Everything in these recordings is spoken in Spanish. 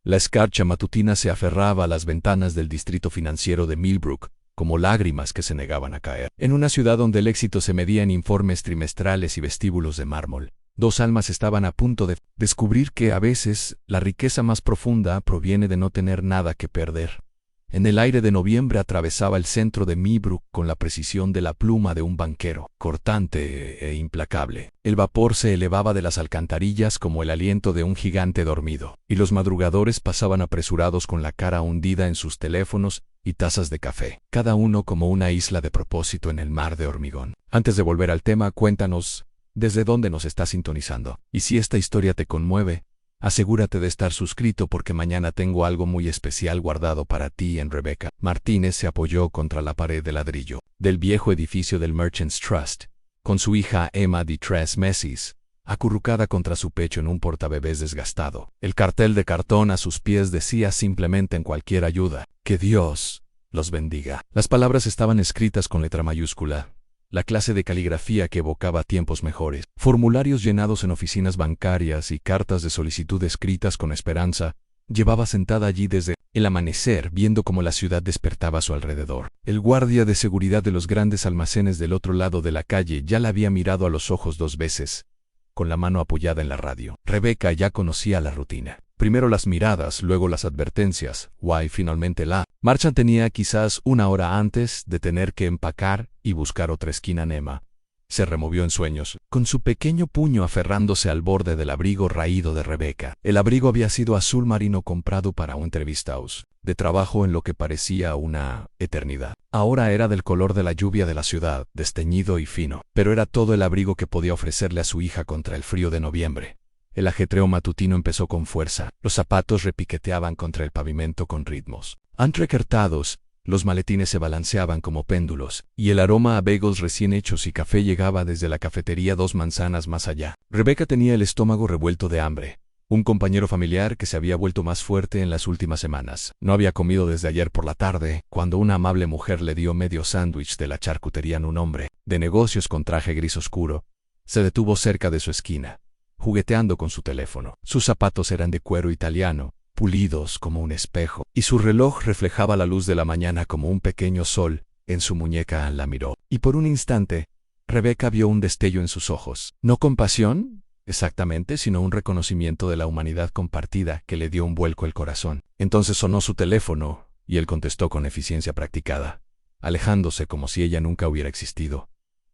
La escarcha matutina se aferraba a las ventanas del distrito financiero de Millbrook, como lágrimas que se negaban a caer. En una ciudad donde el éxito se medía en informes trimestrales y vestíbulos de mármol, dos almas estaban a punto de descubrir que, a veces, la riqueza más profunda proviene de no tener nada que perder. En el aire de noviembre atravesaba el centro de Millbrook con la precisión de la pluma de un banquero, cortante e implacable. El vapor se elevaba de las alcantarillas como el aliento de un gigante dormido, y los madrugadores pasaban apresurados con la cara hundida en sus teléfonos y tazas de café, cada uno como una isla de propósito en el mar de hormigón. Antes de volver al tema, cuéntanos desde dónde nos estás sintonizando. Y si esta historia te conmueve, asegúrate de estar suscrito porque mañana tengo algo muy especial guardado para ti en Rebecca. Martínez se apoyó contra la pared de ladrillo del viejo edificio del Merchants Trust, con su hija Emma de 3 meses, acurrucada contra su pecho en un portabebés desgastado. El cartel de cartón a sus pies decía simplemente en cualquier ayuda: que Dios los bendiga. Las palabras estaban escritas con letra mayúscula, la clase de caligrafía que evocaba tiempos mejores. Formularios llenados en oficinas bancarias y cartas de solicitud escritas con esperanza. Llevaba sentada allí desde el amanecer, viendo cómo la ciudad despertaba a su alrededor. El guardia de seguridad de los grandes almacenes del otro lado de la calle ya la había mirado a los ojos 2 veces, con la mano apoyada en la radio. Rebecca ya conocía la rutina. Primero las miradas, luego las advertencias, y finalmente la marcha. Tenía quizás 1 hora antes de tener que empacar y buscar otra esquina. Emma se removió en sueños, con su pequeño puño aferrándose al borde del abrigo raído de Rebecca. El abrigo había sido azul marino, comprado para un entrevistaos de trabajo en lo que parecía una eternidad. Ahora era del color de la lluvia de la ciudad, desteñido y fino, pero era todo el abrigo que podía ofrecerle a su hija contra el frío de noviembre. El ajetreo matutino empezó con fuerza. Los zapatos repiqueteaban contra el pavimento con ritmos entrecortados, los maletines se balanceaban como péndulos, y el aroma a bagels recién hechos y café llegaba desde la cafetería 2 manzanas más allá. Rebecca tenía el estómago revuelto de hambre. Un compañero familiar que se había vuelto más fuerte en las últimas semanas. No había comido desde ayer por la tarde, cuando una amable mujer le dio medio sándwich de la charcutería. Un hombre de negocios con traje gris oscuro se detuvo cerca de su esquina, jugueteando con su teléfono. Sus zapatos eran de cuero italiano, pulidos como un espejo, y su reloj reflejaba la luz de la mañana como un pequeño sol en su muñeca. La miró, y por un instante, Rebecca vio un destello en sus ojos. No compasión, exactamente, sino un reconocimiento de la humanidad compartida que le dio un vuelco el corazón. Entonces sonó su teléfono, y él contestó con eficiencia practicada, alejándose como si ella nunca hubiera existido.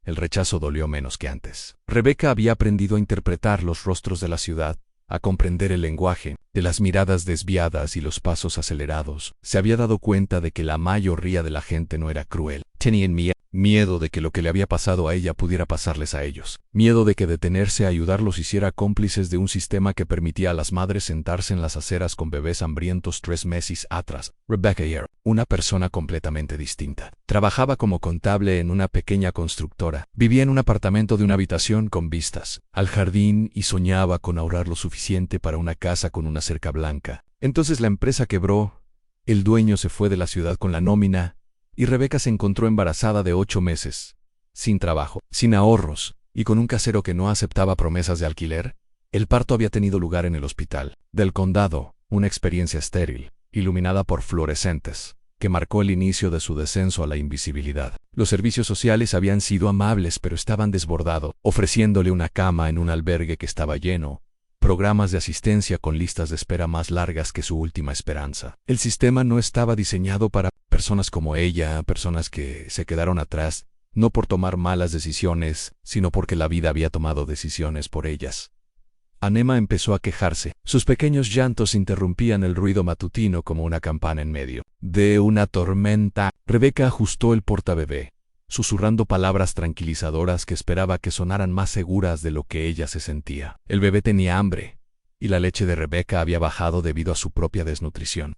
El rechazo dolió menos que antes. Rebecca había aprendido a interpretar los rostros de la ciudad, a comprender el lenguaje de las miradas desviadas y los pasos acelerados. Se había dado cuenta de que la mayoría de la gente no era cruel. Tenían miedo de que lo que le había pasado a ella pudiera pasarles a ellos. Miedo de que detenerse a ayudar los hiciera cómplices de un sistema que permitía a las madres sentarse en las aceras con bebés hambrientos 3 meses atrás. Rebecca era una persona completamente distinta. Trabajaba como contable en una pequeña constructora. Vivía en un apartamento de una habitación con vistas al jardín y soñaba con ahorrar lo suficiente para una casa con una cerca blanca. Entonces la empresa quebró, el dueño se fue de la ciudad con la nómina, y Rebecca se encontró embarazada de 8 meses, sin trabajo, sin ahorros, y con un casero que no aceptaba promesas de alquiler. El parto había tenido lugar en el hospital del condado, una experiencia estéril, iluminada por fluorescentes, que marcó el inicio de su descenso a la invisibilidad. Los servicios sociales habían sido amables, pero estaban desbordados, ofreciéndole una cama en un albergue que estaba lleno, programas de asistencia con listas de espera más largas que su última esperanza. El sistema no estaba diseñado para personas como ella, personas que se quedaron atrás, no por tomar malas decisiones, sino porque la vida había tomado decisiones por ellas. Emma empezó a quejarse. Sus pequeños llantos interrumpían el ruido matutino como una campana en medio de una tormenta. Rebecca ajustó el portabebé, susurrando palabras tranquilizadoras que esperaba que sonaran más seguras de lo que ella se sentía. El bebé tenía hambre, y la leche de Rebecca había bajado debido a su propia desnutrición.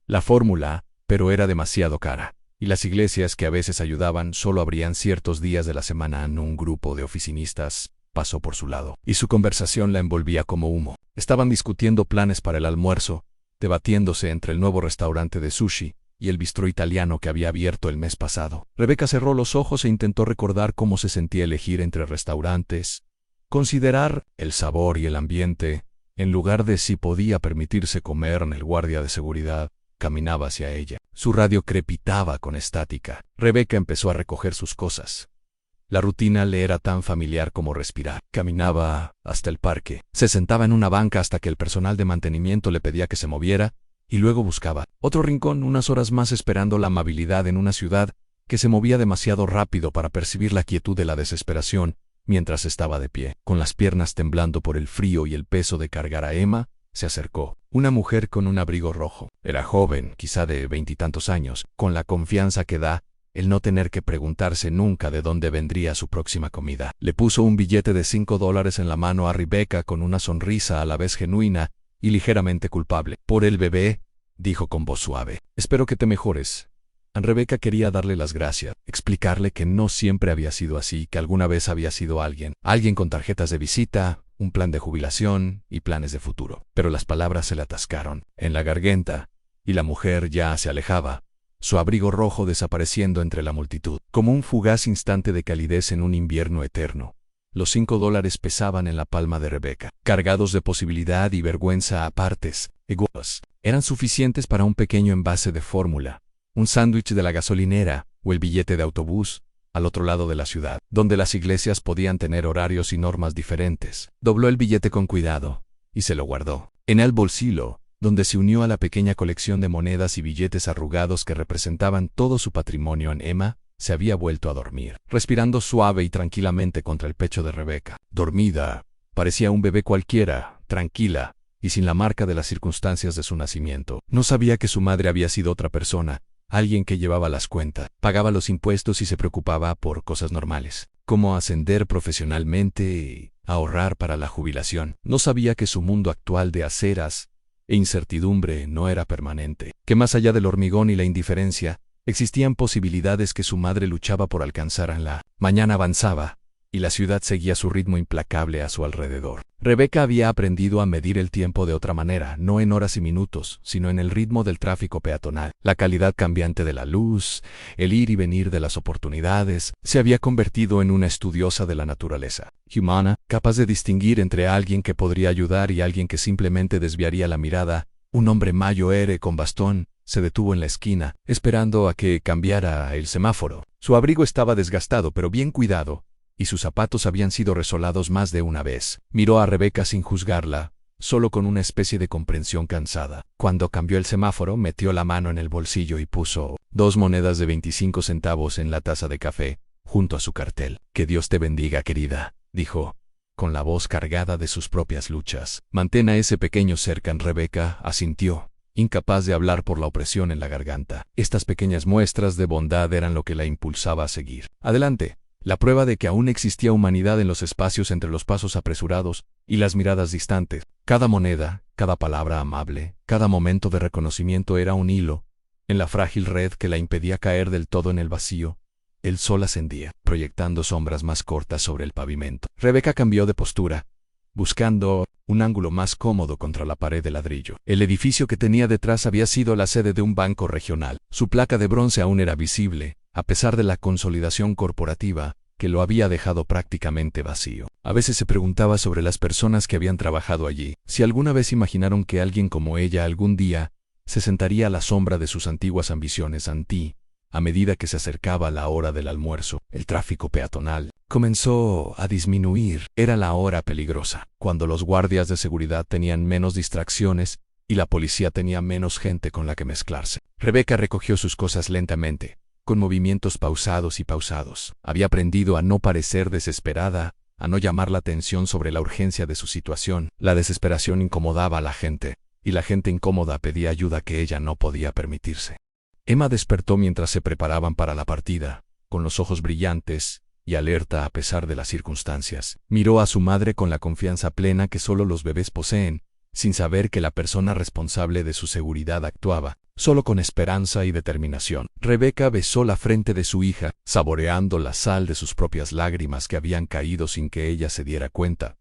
La fórmula, pero era demasiado cara, y las iglesias que a veces ayudaban solo abrían ciertos días de la semana. Un grupo de oficinistas pasó por su lado, y su conversación la envolvía como humo. Estaban discutiendo planes para el almuerzo, debatiéndose entre el nuevo restaurante de sushi y el bistró italiano que había abierto el mes pasado. Rebecca cerró los ojos e intentó recordar cómo se sentía elegir entre restaurantes, considerar el sabor y el ambiente, En lugar de si podía permitirse comer, el guardia de seguridad caminaba hacia ella. Su radio crepitaba con estática. Rebecca empezó a recoger sus cosas. La rutina le era tan familiar como respirar. Caminaba hasta el parque. Se sentaba en una banca hasta que el personal de mantenimiento le pedía que se moviera, y luego buscaba otro rincón unas horas más esperando la amabilidad en una ciudad que se movía demasiado rápido para percibir la quietud de la desesperación mientras estaba de pie. Con las piernas temblando por el frío y el peso de cargar a Emma, se acercó una mujer con un abrigo rojo. Era joven, quizá de 20 y tantos años, con la confianza que da el no tener que preguntarse nunca de dónde vendría su próxima comida. Le puso un billete de $5 en la mano a Rebecca con una sonrisa a la vez genuina y ligeramente culpable. «Por el bebé», dijo con voz suave. «Espero que te mejores». Rebecca quería darle las gracias, explicarle que no siempre había sido así, que alguna vez había sido alguien con tarjetas de visita, un plan de jubilación y planes de futuro. Pero las palabras se le atascaron en la garganta, y la mujer ya se alejaba, su abrigo rojo desapareciendo entre la multitud, como un fugaz instante de calidez en un invierno eterno. Los $5 pesaban en la palma de Rebecca, cargados de posibilidad y vergüenza a partes iguales. Eran suficientes para un pequeño envase de fórmula, un sándwich de la gasolinera o el billete de autobús al otro lado de la ciudad, donde las iglesias podían tener horarios y normas diferentes. Dobló el billete con cuidado y se lo guardó en el bolsillo, donde se unió a la pequeña colección de monedas y billetes arrugados que representaban todo su patrimonio. Emma se había vuelto a dormir, respirando suave y tranquilamente contra el pecho de Rebecca. Dormida, parecía un bebé cualquiera, tranquila y sin la marca de las circunstancias de su nacimiento. No sabía que su madre había sido otra persona, alguien que llevaba las cuentas, pagaba los impuestos y se preocupaba por cosas normales, como ascender profesionalmente y ahorrar para la jubilación. No sabía que su mundo actual de aceras e incertidumbre no era permanente, que más allá del hormigón y la indiferencia, existían posibilidades que su madre luchaba por alcanzar. En la mañana avanzaba, y la ciudad seguía su ritmo implacable a su alrededor. Rebecca había aprendido a medir el tiempo de otra manera, no en horas y minutos, sino en el ritmo del tráfico peatonal. La calidad cambiante de la luz, el ir y venir de las oportunidades, se había convertido en una estudiosa de la naturaleza humana, capaz de distinguir entre alguien que podría ayudar y alguien que simplemente desviaría la mirada. Un hombre mayor con bastón se detuvo en la esquina, esperando a que cambiara el semáforo. Su abrigo estaba desgastado pero bien cuidado, y sus zapatos habían sido resolados más de una vez. Miró a Rebecca sin juzgarla, solo con una especie de comprensión cansada. Cuando cambió el semáforo, metió la mano en el bolsillo y puso 2 monedas de 25 centavos en la taza de café, junto a su cartel. «Que Dios te bendiga, querida», dijo, con la voz cargada de sus propias luchas. «Mantén a ese pequeño cerca». Rebecca asintió, incapaz de hablar por la opresión en la garganta. Estas pequeñas muestras de bondad eran lo que la impulsaba a seguir adelante. La prueba de que aún existía humanidad en los espacios entre los pasos apresurados y las miradas distantes. Cada moneda, cada palabra amable, cada momento de reconocimiento era un hilo en la frágil red que la impedía caer del todo en el vacío. El sol ascendía, proyectando sombras más cortas sobre el pavimento. Rebecca cambió de postura, buscando un ángulo más cómodo contra la pared de ladrillo. El edificio que tenía detrás había sido la sede de un banco regional. Su placa de bronce aún era visible, a pesar de la consolidación corporativa que lo había dejado prácticamente vacío. A veces se preguntaba sobre las personas que habían trabajado allí, si alguna vez imaginaron que alguien como ella algún día se sentaría a la sombra de sus antiguas ambiciones. A medida que se acercaba la hora del almuerzo, el tráfico peatonal comenzó a disminuir. Era la hora peligrosa, cuando los guardias de seguridad tenían menos distracciones y la policía tenía menos gente con la que mezclarse. Rebecca recogió sus cosas lentamente, con movimientos pausados. Había aprendido a no parecer desesperada, a no llamar la atención sobre la urgencia de su situación. La desesperación incomodaba a la gente, y la gente incómoda pedía ayuda que ella no podía permitirse. Emma despertó mientras se preparaban para la partida, con los ojos brillantes y alerta a pesar de las circunstancias. Miró a su madre con la confianza plena que solo los bebés poseen, sin saber que la persona responsable de su seguridad actuaba solo con esperanza y determinación. Rebecca besó la frente de su hija, saboreando la sal de sus propias lágrimas que habían caído sin que ella se diera cuenta.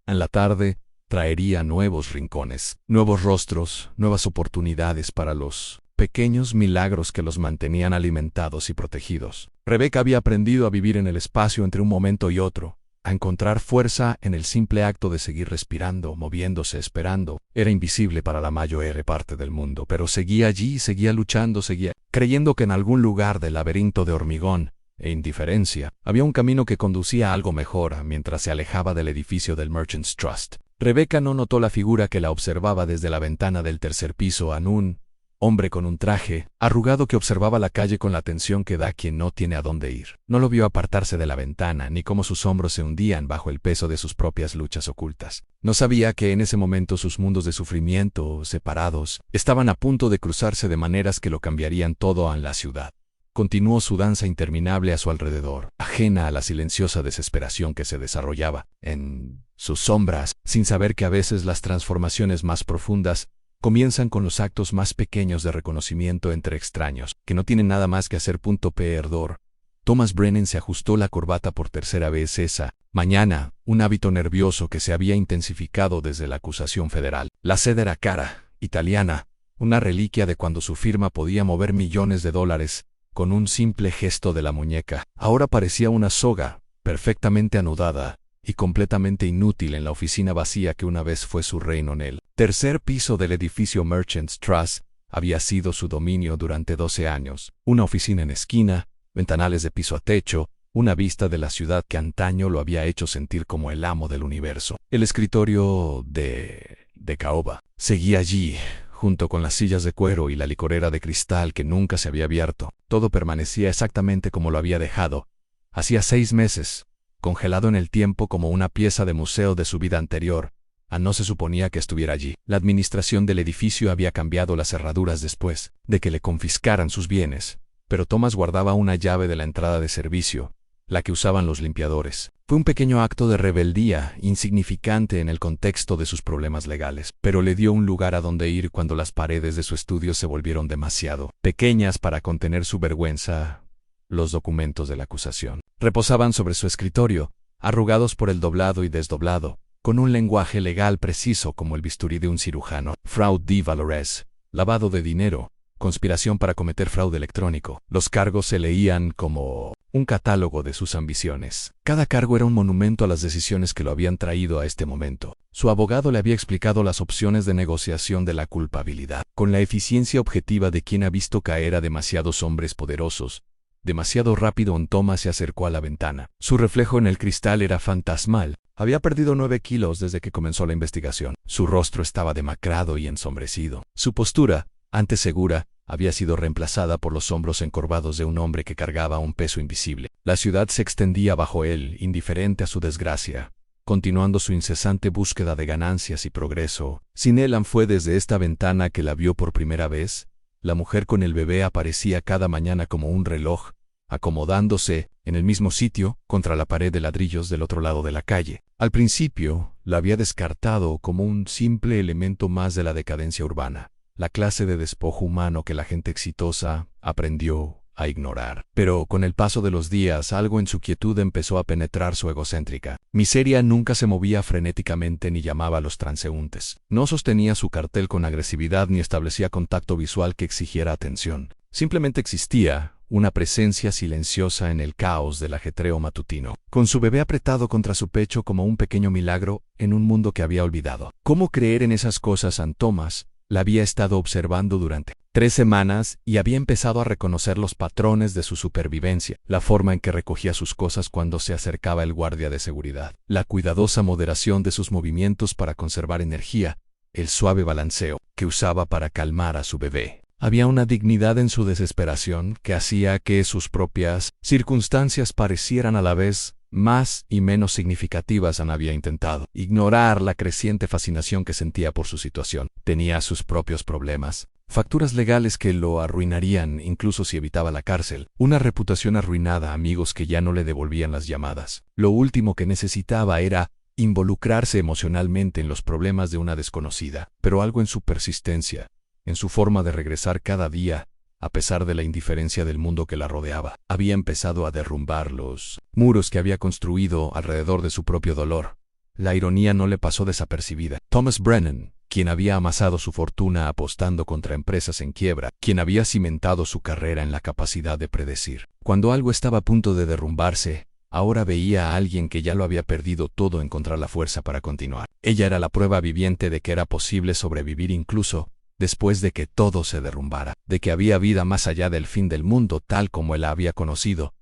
En la tarde, traería nuevos rincones, nuevos rostros, nuevas oportunidades para los pequeños milagros que los mantenían alimentados y protegidos. Rebecca había aprendido a vivir en el espacio entre un momento y otro, a encontrar fuerza en el simple acto de seguir respirando, moviéndose, esperando. Era invisible para la mayor parte del mundo, pero seguía allí, seguía luchando, seguía creyendo que en algún lugar del laberinto de hormigón e indiferencia había un camino que conducía a algo mejor mientras se alejaba del edificio del Merchants Trust. Rebecca no notó la figura que la observaba desde la ventana del tercer piso, un hombre con un traje arrugado que observaba la calle con la atención que da quien no tiene a dónde ir. No lo vio apartarse de la ventana, ni cómo sus hombros se hundían bajo el peso de sus propias luchas ocultas. No sabía que en ese momento sus mundos de sufrimiento, separados, estaban a punto de cruzarse de maneras que lo cambiarían todo en la ciudad. Continuó su danza interminable a su alrededor, ajena a la silenciosa desesperación que se desarrollaba en sus sombras, sin saber que a veces las transformaciones más profundas comienzan con los actos más pequeños de reconocimiento entre extraños, que no tienen nada más que hacer. Perdor. Thomas Brennan se ajustó la corbata por tercera vez esa mañana, un hábito nervioso que se había intensificado desde la acusación federal. La seda era cara, italiana, una reliquia de cuando su firma podía mover millones de dólares con un simple gesto de la muñeca. Ahora parecía una soga, perfectamente anudada y completamente inútil en la oficina vacía que una vez fue su reino en el tercer piso del edificio Merchants Trust. Había sido su dominio durante 12 años, una oficina en esquina, ventanales de piso a techo, una vista de la ciudad que antaño lo había hecho sentir como el amo del universo. El escritorio de caoba seguía allí, junto con las sillas de cuero y la licorera de cristal que nunca se había abierto. Todo permanecía exactamente como lo había dejado. Hacía 6 meses, congelado en el tiempo como una pieza de museo de su vida anterior. No se suponía que estuviera allí. La administración del edificio había cambiado las cerraduras después de que le confiscaran sus bienes, pero Thomas guardaba una llave de la entrada de servicio, la que usaban los limpiadores. Fue un pequeño acto de rebeldía, insignificante en el contexto de sus problemas legales, pero le dio un lugar a donde ir cuando las paredes de su estudio se volvieron demasiado pequeñas para contener su vergüenza. Los documentos de la acusación reposaban sobre su escritorio, arrugados por el doblado y desdoblado, con un lenguaje legal preciso como el bisturí de un cirujano. Fraude de valores, lavado de dinero, conspiración para cometer fraude electrónico. Los cargos se leían como un catálogo de sus ambiciones. Cada cargo era un monumento a las decisiones que lo habían traído a este momento. Su abogado le había explicado las opciones de negociación de la culpabilidad, con la eficiencia objetiva de quien ha visto caer a demasiados hombres poderosos. Demasiado rápido. Thomas se acercó a la ventana. Su reflejo en el cristal era fantasmal. Había perdido 9 kilos desde que comenzó la investigación. Su rostro estaba demacrado y ensombrecido. Su postura, antes segura, había sido reemplazada por los hombros encorvados de un hombre que cargaba un peso invisible. La ciudad se extendía bajo él, indiferente a su desgracia, continuando su incesante búsqueda de ganancias y progreso. Sin él fue desde esta ventana que la vio por primera vez. La mujer con el bebé aparecía cada mañana como un reloj, acomodándose en el mismo sitio, contra la pared de ladrillos del otro lado de la calle. Al principio, la había descartado como un simple elemento más de la decadencia urbana, la clase de despojo humano que la gente exitosa aprendió a ignorar. Pero con el paso de los días, algo en su quietud empezó a penetrar su egocéntrica. Miseria nunca se movía frenéticamente ni llamaba a los transeúntes. No sostenía su cartel con agresividad ni establecía contacto visual que exigiera atención. Simplemente existía, una presencia silenciosa en el caos del ajetreo matutino, con su bebé apretado contra su pecho como un pequeño milagro en un mundo que había olvidado. ¿Cómo creer en esas cosas? Thomas la había estado observando durante 3 semanas y había empezado a reconocer los patrones de su supervivencia, la forma en que recogía sus cosas cuando se acercaba el guardia de seguridad, la cuidadosa moderación de sus movimientos para conservar energía, el suave balanceo que usaba para calmar a su bebé. Había una dignidad en su desesperación que hacía que sus propias circunstancias parecieran a la vez más y menos significativas. Había intentado ignorar la creciente fascinación que sentía por su situación. Tenía sus propios problemas, facturas legales que lo arruinarían incluso si evitaba la cárcel, una reputación arruinada, amigos que ya no le devolvían las llamadas. Lo último que necesitaba era involucrarse emocionalmente en los problemas de una desconocida, pero algo en su persistencia, en su forma de regresar cada día, a pesar de la indiferencia del mundo que la rodeaba, había empezado a derrumbar los muros que había construido alrededor de su propio dolor. La ironía no le pasó desapercibida. Thomas Brennan, quien había amasado su fortuna apostando contra empresas en quiebra, quien había cimentado su carrera en la capacidad de predecir cuando algo estaba a punto de derrumbarse, Ahora veía a alguien que ya lo había perdido todo, encontrar la fuerza para continuar. Ella era la prueba viviente de que era posible sobrevivir incluso después de que todo se derrumbara, de que había vida más allá del fin del mundo tal como él la había conocido.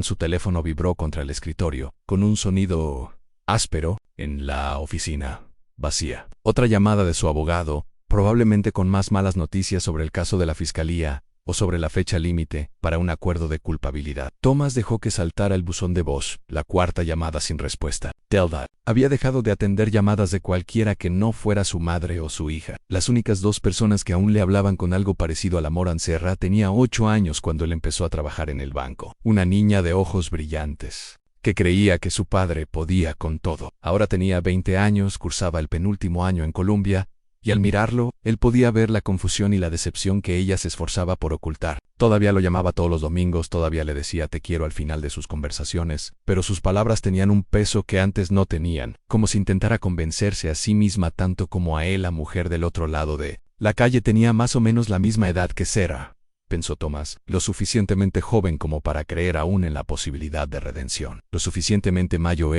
Su teléfono vibró contra el escritorio, con un sonido áspero, en la oficina vacía. Otra llamada de su abogado, probablemente con más malas noticias sobre el caso de la fiscalía, o sobre la fecha límite para un acuerdo de culpabilidad. Thomas dejó que saltara el buzón de voz, la cuarta llamada sin respuesta. Telda había dejado de atender llamadas de cualquiera que no fuera su madre o su hija. Las únicas dos personas que aún le hablaban con algo parecido al amor Serra tenía 8 años cuando él empezó a trabajar en el banco. Una niña de ojos brillantes, que creía que su padre podía con todo. Ahora tenía 20 años, cursaba el penúltimo año en Columbia, y al mirarlo, él podía ver la confusión y la decepción que ella se esforzaba por ocultar. Todavía lo llamaba todos los domingos, todavía le decía te quiero al final de sus conversaciones, pero sus palabras tenían un peso que antes no tenían, como si intentara convencerse a sí misma tanto como a él. La mujer del otro lado de la calle tenía más o menos la misma edad que Sarah, pensó Thomas, lo suficientemente joven como para creer aún en la posibilidad de redención, lo suficientemente mayor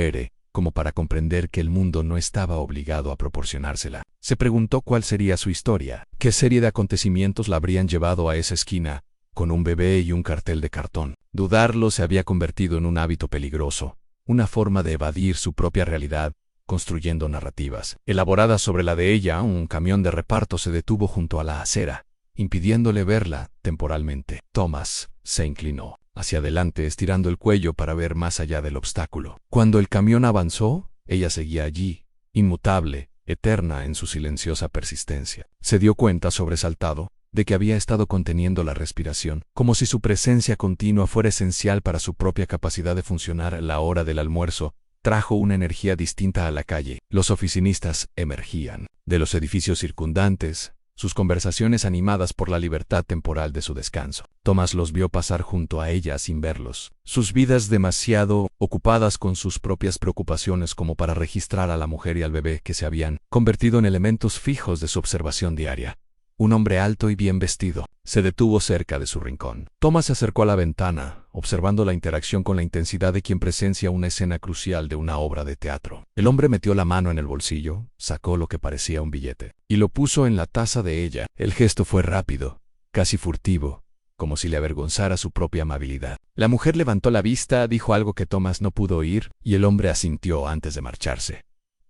como para comprender que el mundo no estaba obligado a proporcionársela. Se preguntó cuál sería su historia, qué serie de acontecimientos la habrían llevado a esa esquina, con un bebé y un cartel de cartón. Dudarlo se había convertido en un hábito peligroso, una forma de evadir su propia realidad, construyendo narrativas elaboradas sobre la de ella. Un camión de reparto se detuvo junto a la acera, impidiéndole verla temporalmente. Thomas se inclinó hacia adelante, estirando el cuello para ver más allá del obstáculo. Cuando el camión avanzó, ella seguía allí, inmutable, eterna en su silenciosa persistencia. Se dio cuenta, sobresaltado, de que había estado conteniendo la respiración, como si su presencia continua fuera esencial para su propia capacidad de funcionar. A la hora del almuerzo, trajo una energía distinta a la calle. Los oficinistas emergían de los edificios circundantes, sus conversaciones animadas por la libertad temporal de su descanso. Thomas los vio pasar junto a ella sin verlos, sus vidas demasiado ocupadas con sus propias preocupaciones como para registrar a la mujer y al bebé que se habían convertido en elementos fijos de su observación diaria. Un hombre alto y bien vestido se detuvo cerca de su rincón. Thomas se acercó a la ventana, observando la interacción con la intensidad de quien presencia una escena crucial de una obra de teatro. El hombre metió la mano en el bolsillo, sacó lo que parecía un billete, y lo puso en la taza de ella. El gesto fue rápido, casi furtivo, como si le avergonzara su propia amabilidad. La mujer levantó la vista, dijo algo que Thomas no pudo oír, y el hombre asintió antes de marcharse.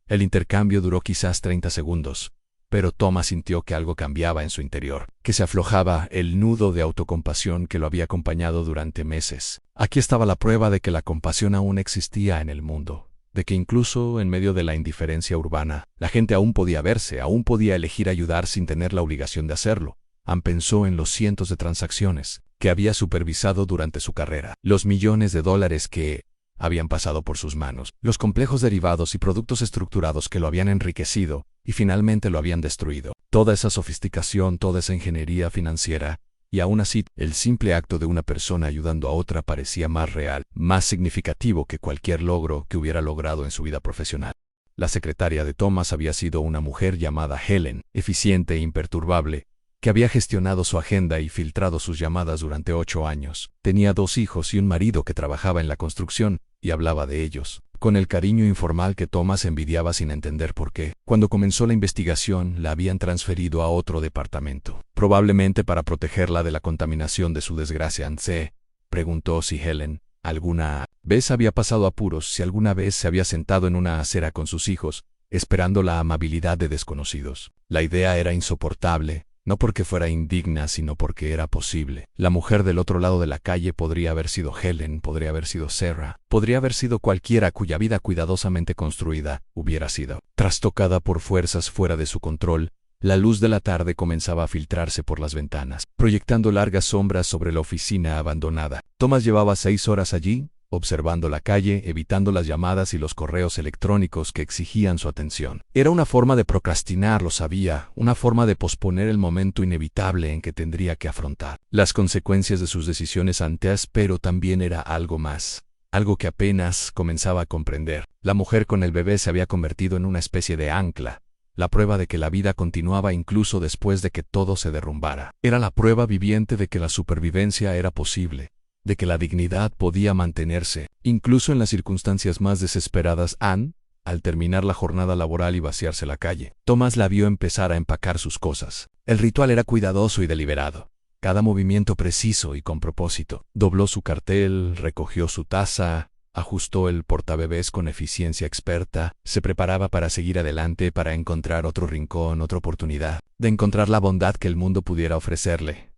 El intercambio duró quizás 30 segundos. Pero Thomas sintió que algo cambiaba en su interior, que se aflojaba el nudo de autocompasión que lo había acompañado durante meses. Aquí estaba la prueba de que la compasión aún existía en el mundo, de que incluso en medio de la indiferencia urbana, la gente aún podía verse, aún podía elegir ayudar sin tener la obligación de hacerlo. Pensó en los cientos de transacciones que había supervisado durante su carrera, los millones de dólares que habían pasado por sus manos, los complejos derivados y productos estructurados que lo habían enriquecido y finalmente lo habían destruido. Toda esa sofisticación, toda esa ingeniería financiera, y aún así, el simple acto de una persona ayudando a otra parecía más real, más significativo que cualquier logro que hubiera logrado en su vida profesional. La secretaria de Thomas había sido una mujer llamada Helen, eficiente e imperturbable, que había gestionado su agenda y filtrado sus llamadas durante 8 años. Tenía 2 hijos y un marido que trabajaba en la construcción, y hablaba de ellos con el cariño informal que Thomas envidiaba sin entender por qué. Cuando comenzó la investigación, la habían transferido a otro departamento, probablemente para protegerla de la contaminación de su desgracia. Se preguntó si Helen alguna vez había pasado apuros, si alguna vez se había sentado en una acera con sus hijos, esperando la amabilidad de desconocidos. La idea era insoportable, no porque fuera indigna, sino porque era posible. La mujer del otro lado de la calle podría haber sido Helen, podría haber sido Sarah, podría haber sido cualquiera cuya vida cuidadosamente construida hubiera sido trastocada por fuerzas fuera de su control. La luz de la tarde comenzaba a filtrarse por las ventanas, proyectando largas sombras sobre la oficina abandonada. Thomas llevaba 6 horas allí, observando la calle, evitando las llamadas y los correos electrónicos que exigían su atención. Era una forma de procrastinar, lo sabía, una forma de posponer el momento inevitable en que tendría que afrontar las consecuencias de sus decisiones antes, pero también era algo más, algo que apenas comenzaba a comprender. La mujer con el bebé se había convertido en una especie de ancla, la prueba de que la vida continuaba incluso después de que todo se derrumbara. Era la prueba viviente de que la supervivencia era posible, de que la dignidad podía mantenerse, incluso en las circunstancias más desesperadas. Anne, al terminar la jornada laboral y vaciarse la calle, Thomas la vio empezar a empacar sus cosas. El ritual era cuidadoso y deliberado, cada movimiento preciso y con propósito. Dobló su cartel, recogió su taza, ajustó el portabebés con eficiencia experta, se preparaba para seguir adelante, para encontrar otro rincón, otra oportunidad, de encontrar la bondad que el mundo pudiera ofrecerle.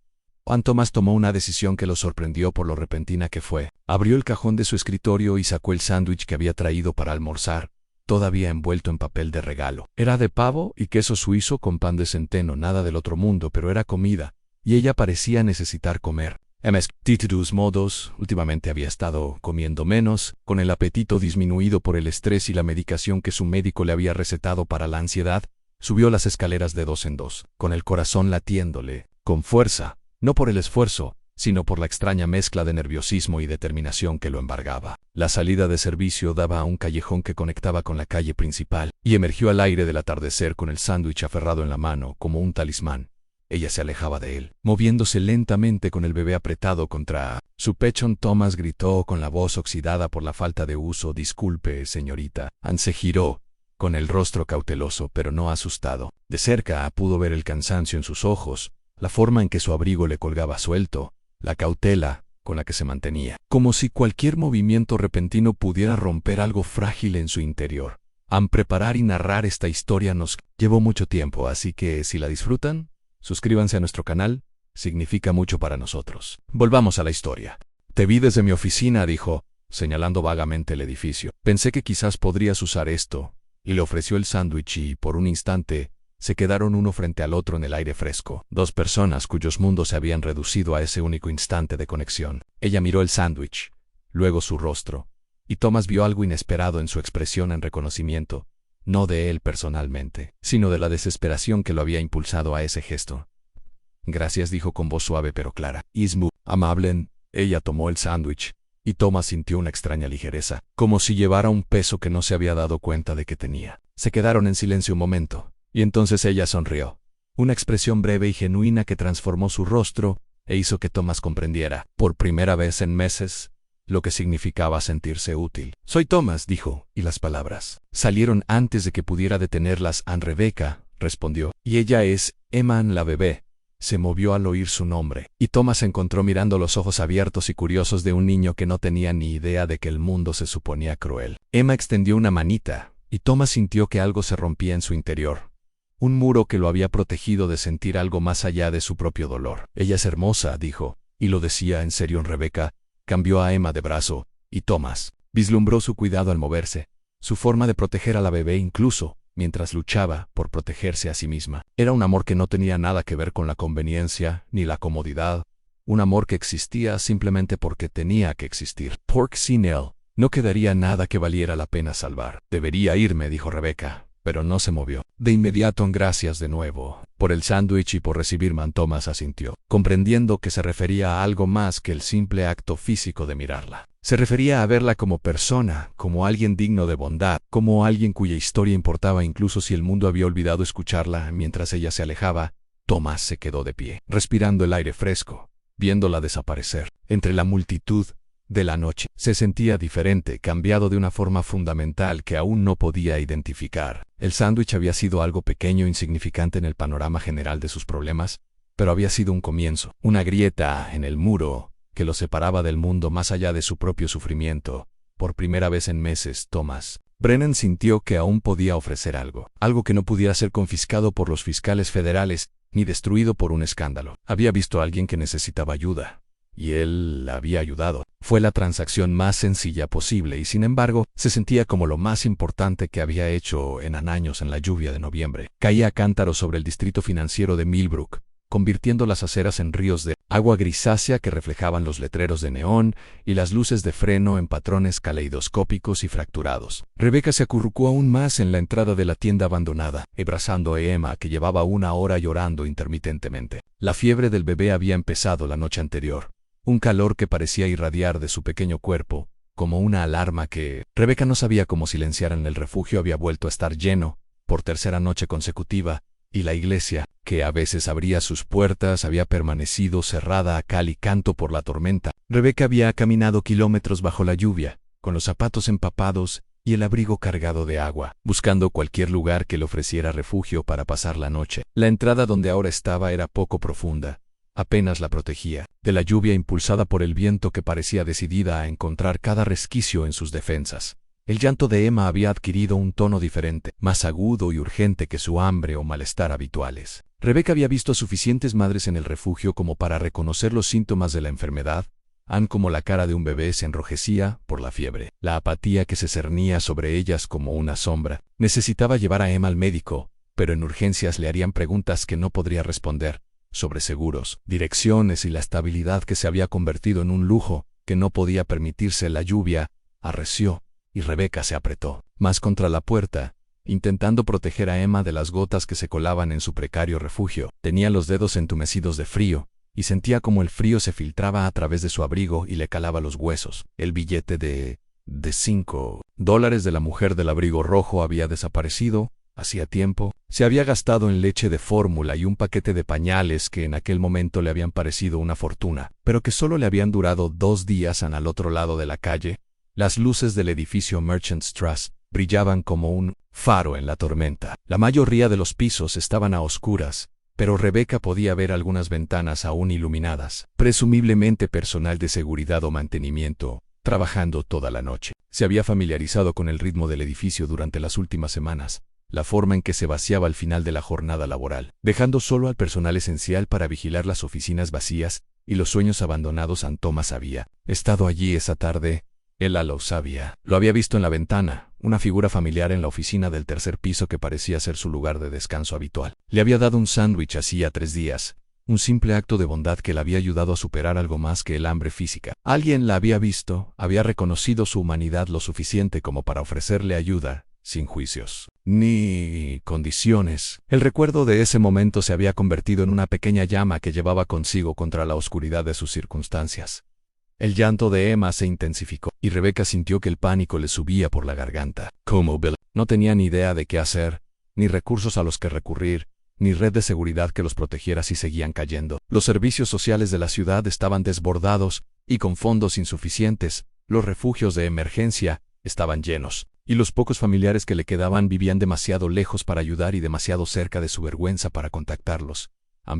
Juan Thomas tomó una decisión que lo sorprendió por lo repentina que fue. Abrió el cajón de su escritorio y sacó el sándwich que había traído para almorzar, todavía envuelto en papel de regalo. Era de pavo y queso suizo con pan de centeno, nada del otro mundo, pero era comida, y ella parecía necesitar comer. De todos modos, últimamente había estado comiendo menos, con el apetito disminuido por el estrés y la medicación que su médico le había recetado para la ansiedad. Subió las escaleras de 2 en 2, con el corazón latiéndole, con fuerza, no por el esfuerzo, sino por la extraña mezcla de nerviosismo y determinación que lo embargaba. La salida de servicio daba a un callejón que conectaba con la calle principal, y emergió al aire del atardecer con el sándwich aferrado en la mano como un talismán. Ella se alejaba de él, moviéndose lentamente con el bebé apretado contra su pecho. Thomas gritó con la voz oxidada por la falta de uso: «Disculpe, señorita». Anne se giró, con el rostro cauteloso pero no asustado. De cerca pudo ver el cansancio en sus ojos, la forma en que su abrigo le colgaba suelto, la cautela con la que se mantenía, como si cualquier movimiento repentino pudiera romper algo frágil en su interior. Preparar y narrar esta historia nos llevó mucho tiempo, así que si la disfrutan, suscríbanse a nuestro canal, significa mucho para nosotros. Volvamos a la historia. «Te vi desde mi oficina», dijo, señalando vagamente el edificio. «Pensé que quizás podrías usar esto», y le ofreció el sándwich y, por un instante, se quedaron uno frente al otro en el aire fresco. Dos personas cuyos mundos se habían reducido a ese único instante de conexión. Ella miró el sándwich, luego su rostro, y Thomas vio algo inesperado en su expresión en reconocimiento, no de él personalmente, sino de la desesperación que lo había impulsado a ese gesto. «Gracias», dijo con voz suave pero clara. «Es muy amable». Ella tomó el sándwich, y Thomas sintió una extraña ligereza, como si llevara un peso que no se había dado cuenta de que tenía. Se quedaron en silencio un momento, y entonces ella sonrió, una expresión breve y genuina que transformó su rostro e hizo que Thomas comprendiera, por primera vez en meses, lo que significaba sentirse útil. «Soy Thomas», dijo, y las palabras salieron antes de que pudiera detenerlas. «Anne Rebecca», respondió, «y ella es Emma Anne la bebé». Se movió al oír su nombre, y Thomas se encontró mirando los ojos abiertos y curiosos de un niño que no tenía ni idea de que el mundo se suponía cruel. Emma extendió una manita, y Thomas sintió que algo se rompía en su interior. Un muro que lo había protegido de sentir algo más allá de su propio dolor. «Ella es hermosa», dijo, y lo decía en serio. Rebecca cambió a Emma de brazo, y Thomas vislumbró su cuidado al moverse, su forma de proteger a la bebé incluso mientras luchaba por protegerse a sí misma. Era un amor que no tenía nada que ver con la conveniencia ni la comodidad, un amor que existía simplemente porque tenía que existir. Porque sin él no quedaría nada que valiera la pena salvar. «Debería irme», dijo Rebecca, pero no se movió. De inmediato, «Gracias de nuevo por el sándwich y por recibirme». Thomas asintió, comprendiendo que se refería a algo más que el simple acto físico de mirarla. Se refería a verla como persona, como alguien digno de bondad, como alguien cuya historia importaba incluso si el mundo había olvidado escucharla. Mientras ella se alejaba, Thomas se quedó de pie, respirando el aire fresco, viéndola desaparecer entre la multitud de la noche. Se sentía diferente, cambiado de una forma fundamental que aún no podía identificar. El sándwich había sido algo pequeño, insignificante en el panorama general de sus problemas, pero había sido un comienzo, una grieta en el muro que lo separaba del mundo más allá de su propio sufrimiento. Por primera vez en meses, Thomas Brennan sintió que aún podía ofrecer algo que no pudiera ser confiscado por los fiscales federales ni destruido por un escándalo. Había visto a alguien que necesitaba ayuda, y él la había ayudado. Fue la transacción más sencilla posible y sin embargo se sentía como lo más importante que había hecho en años. En la lluvia de noviembre caía a cántaros sobre el distrito financiero de Millbrook, convirtiendo las aceras en ríos de agua grisácea que reflejaban los letreros de neón y las luces de freno en patrones caleidoscópicos y fracturados. Rebecca se acurrucó aún más en la entrada de la tienda abandonada, abrazando a Emma, que llevaba 1 hora llorando intermitentemente. La fiebre del bebé había empezado la noche anterior, un calor que parecía irradiar de su pequeño cuerpo, como una alarma que Rebecca no sabía cómo silenciar. En el refugio había vuelto a estar lleno, por tercera noche consecutiva, Y la iglesia, que a veces abría sus puertas, había permanecido cerrada a cal y canto por la tormenta. Rebecca había caminado kilómetros bajo la lluvia, con los zapatos empapados y el abrigo cargado de agua, buscando cualquier lugar que le ofreciera refugio para pasar la noche. La entrada donde ahora estaba era poco profunda, apenas la protegía de la lluvia impulsada por el viento que parecía decidida a encontrar cada resquicio en sus defensas. El llanto de Emma había adquirido un tono diferente, más agudo y urgente que su hambre o malestar habituales. Rebecca había visto a suficientes madres en el refugio como para reconocer los síntomas de la enfermedad, como la cara de un bebé se enrojecía por la fiebre, la apatía que se cernía sobre ellas como una sombra. Necesitaba llevar a Emma al médico, pero en urgencias le harían preguntas que no podría responder, sobre seguros, direcciones y la estabilidad que se había convertido en un lujo que no podía permitirse. La lluvia arreció, y Rebecca se apretó más contra la puerta, intentando proteger a Emma de las gotas que se colaban en su precario refugio. Tenía los dedos entumecidos de frío, y sentía como el frío se filtraba a través de su abrigo y le calaba los huesos. El billete de $5 de la mujer del abrigo rojo había desaparecido hacía tiempo. Se había gastado en leche de fórmula y un paquete de pañales que en aquel momento le habían parecido una fortuna, pero que solo le habían durado 2 días. Al otro lado de la calle, las luces del edificio Merchants Trust brillaban como un faro en la tormenta. La mayoría de los pisos estaban a oscuras, pero Rebecca podía ver algunas ventanas aún iluminadas, presumiblemente personal de seguridad o mantenimiento, trabajando toda la noche. Se había familiarizado con el ritmo del edificio durante las últimas semanas, la forma en que se vaciaba al final de la jornada laboral, dejando solo al personal esencial para vigilar las oficinas vacías y los sueños abandonados. Thomas había estado allí esa tarde. Ella lo sabía. Lo había visto en la ventana, una figura familiar en la oficina del tercer piso que parecía ser su lugar de descanso habitual. Le había dado un sándwich hacía 3 días, un simple acto de bondad que le había ayudado a superar algo más que el hambre física. Alguien la había visto, había reconocido su humanidad lo suficiente como para ofrecerle ayuda, sin juicios ni condiciones. El recuerdo de ese momento se había convertido en una pequeña llama que llevaba consigo contra la oscuridad de sus circunstancias. El llanto de Emma se intensificó, y Rebecca sintió que el pánico le subía por la garganta. Como Bill no tenía ni idea de qué hacer, ni recursos a los que recurrir, ni red de seguridad que los protegiera si seguían cayendo. Los servicios sociales de la ciudad estaban desbordados, y con fondos insuficientes, los refugios de emergencia estaban llenos, y los pocos familiares que le quedaban vivían demasiado lejos para ayudar y demasiado cerca de su vergüenza para contactarlos.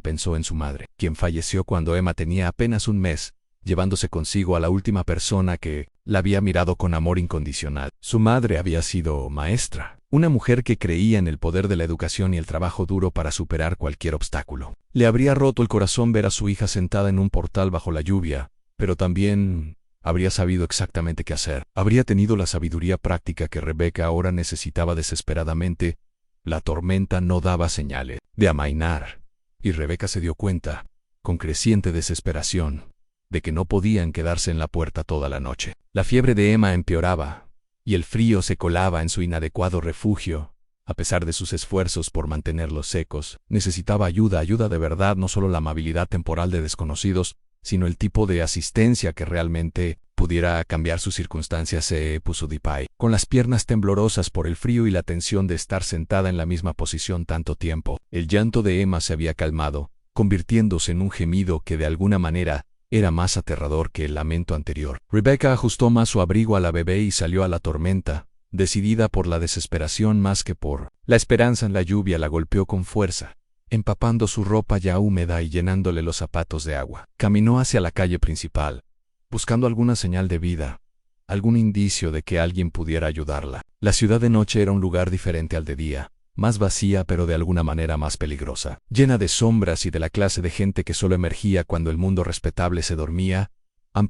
Pensó en su madre, quien falleció cuando Emma tenía apenas un mes, llevándose consigo a la última persona que la había mirado con amor incondicional. Su madre había sido maestra, una mujer que creía en el poder de la educación y el trabajo duro para superar cualquier obstáculo. Le habría roto el corazón ver a su hija sentada en un portal bajo la lluvia, pero también habría sabido exactamente qué hacer. Habría tenido la sabiduría práctica que Rebecca ahora necesitaba desesperadamente. La tormenta no daba señales de amainar, y Rebecca se dio cuenta, con creciente desesperación, de que no podían quedarse en la puerta toda la noche. La fiebre de Emma empeoraba, y el frío se colaba en su inadecuado refugio. A pesar de sus esfuerzos por mantenerlos secos, necesitaba ayuda de verdad, no solo la amabilidad temporal de desconocidos, sino el tipo de asistencia que realmente pudiera cambiar sus circunstancias. Se puso de pie, con las piernas temblorosas por el frío y la tensión de estar sentada en la misma posición tanto tiempo. El llanto de Emma se había calmado, convirtiéndose en un gemido que de alguna manera era más aterrador que el lamento anterior. Rebecca ajustó más su abrigo a la bebé y salió a la tormenta, decidida por la desesperación más que por la esperanza. La lluvia la golpeó con fuerza, empapando su ropa ya húmeda y llenándole los zapatos de agua. Caminó hacia la calle principal, buscando alguna señal de vida, algún indicio de que alguien pudiera ayudarla. La ciudad de noche era un lugar diferente al de día, más vacía pero de alguna manera más peligrosa, llena de sombras y de la clase de gente que solo emergía cuando el mundo respetable se dormía.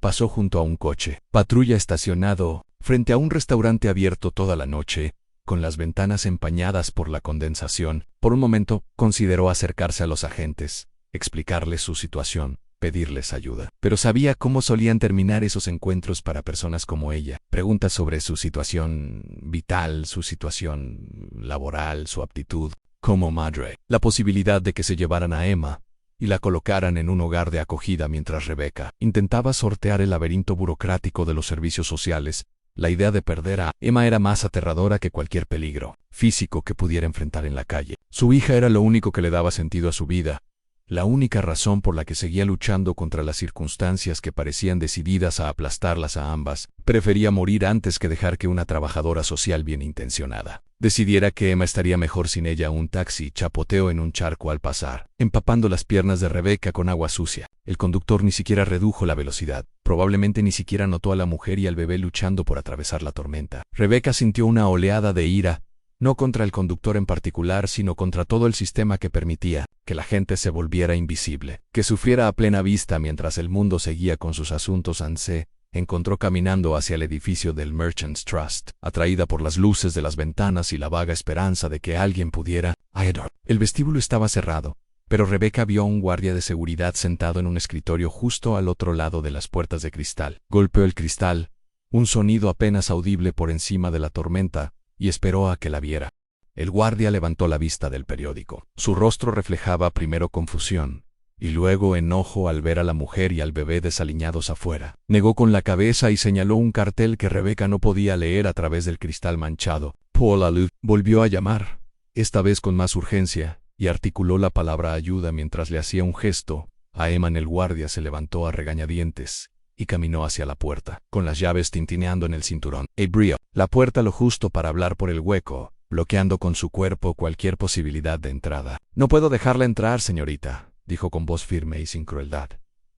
Pasó junto a un coche patrulla estacionado frente a un restaurante abierto toda la noche, con las ventanas empañadas por la condensación. Por un momento, consideró acercarse a los agentes, explicarles su situación, pedirles ayuda. Pero sabía cómo solían terminar esos encuentros para personas como ella. Preguntas sobre su situación vital, su situación laboral, su aptitud como madre. La posibilidad de que se llevaran a Emma y la colocaran en un hogar de acogida mientras Rebecca intentaba sortear el laberinto burocrático de los servicios sociales. La idea de perder a Emma era más aterradora que cualquier peligro físico que pudiera enfrentar en la calle. Su hija era lo único que le daba sentido a su vida, la única razón por la que seguía luchando contra las circunstancias que parecían decididas a aplastarlas a ambas. Prefería morir antes que dejar que una trabajadora social bien intencionada decidiera que Emma estaría mejor sin ella. Un taxi chapoteó en un charco al pasar, empapando las piernas de Rebecca con agua sucia. El conductor ni siquiera redujo la velocidad. Probablemente ni siquiera notó a la mujer y al bebé luchando por atravesar la tormenta. Rebecca sintió una oleada de ira, no contra el conductor en particular, sino contra todo el sistema que permitía que la gente se volviera invisible, que sufriera a plena vista mientras el mundo seguía con sus asuntos. Anse encontró caminando hacia el edificio del Merchants Trust, atraída por las luces de las ventanas y la vaga esperanza de que alguien pudiera ayudar. El vestíbulo estaba cerrado, pero Rebecca vio a un guardia de seguridad sentado en un escritorio justo al otro lado de las puertas de cristal. Golpeó el cristal, un sonido apenas audible por encima de la tormenta, y esperó a que la viera. El guardia levantó la vista del periódico. Su rostro reflejaba primero confusión, y luego enojo al ver a la mujer y al bebé desaliñados afuera. Negó con la cabeza y señaló un cartel que Rebecca no podía leer a través del cristal manchado. Paul Alou volvió a llamar, esta vez con más urgencia, y articuló la palabra ayuda mientras le hacía un gesto a Emma. El guardia se levantó a regañadientes y caminó hacia la puerta, con las llaves tintineando en el cinturón. Abrió la puerta lo justo para hablar por el hueco, bloqueando con su cuerpo cualquier posibilidad de entrada. «No puedo dejarla entrar, señorita», dijo con voz firme y sin crueldad.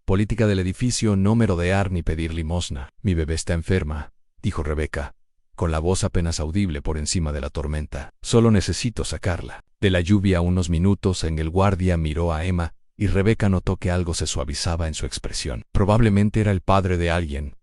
«Política del edificio, no merodear ni pedir limosna». «Mi bebé está enferma», dijo Rebecca, con la voz apenas audible por encima de la tormenta. «Solo necesito sacarla». De la lluvia a unos minutos, el guardia miró a Emma, y Rebecca notó que algo se suavizaba en su expresión. Probablemente era el padre de alguien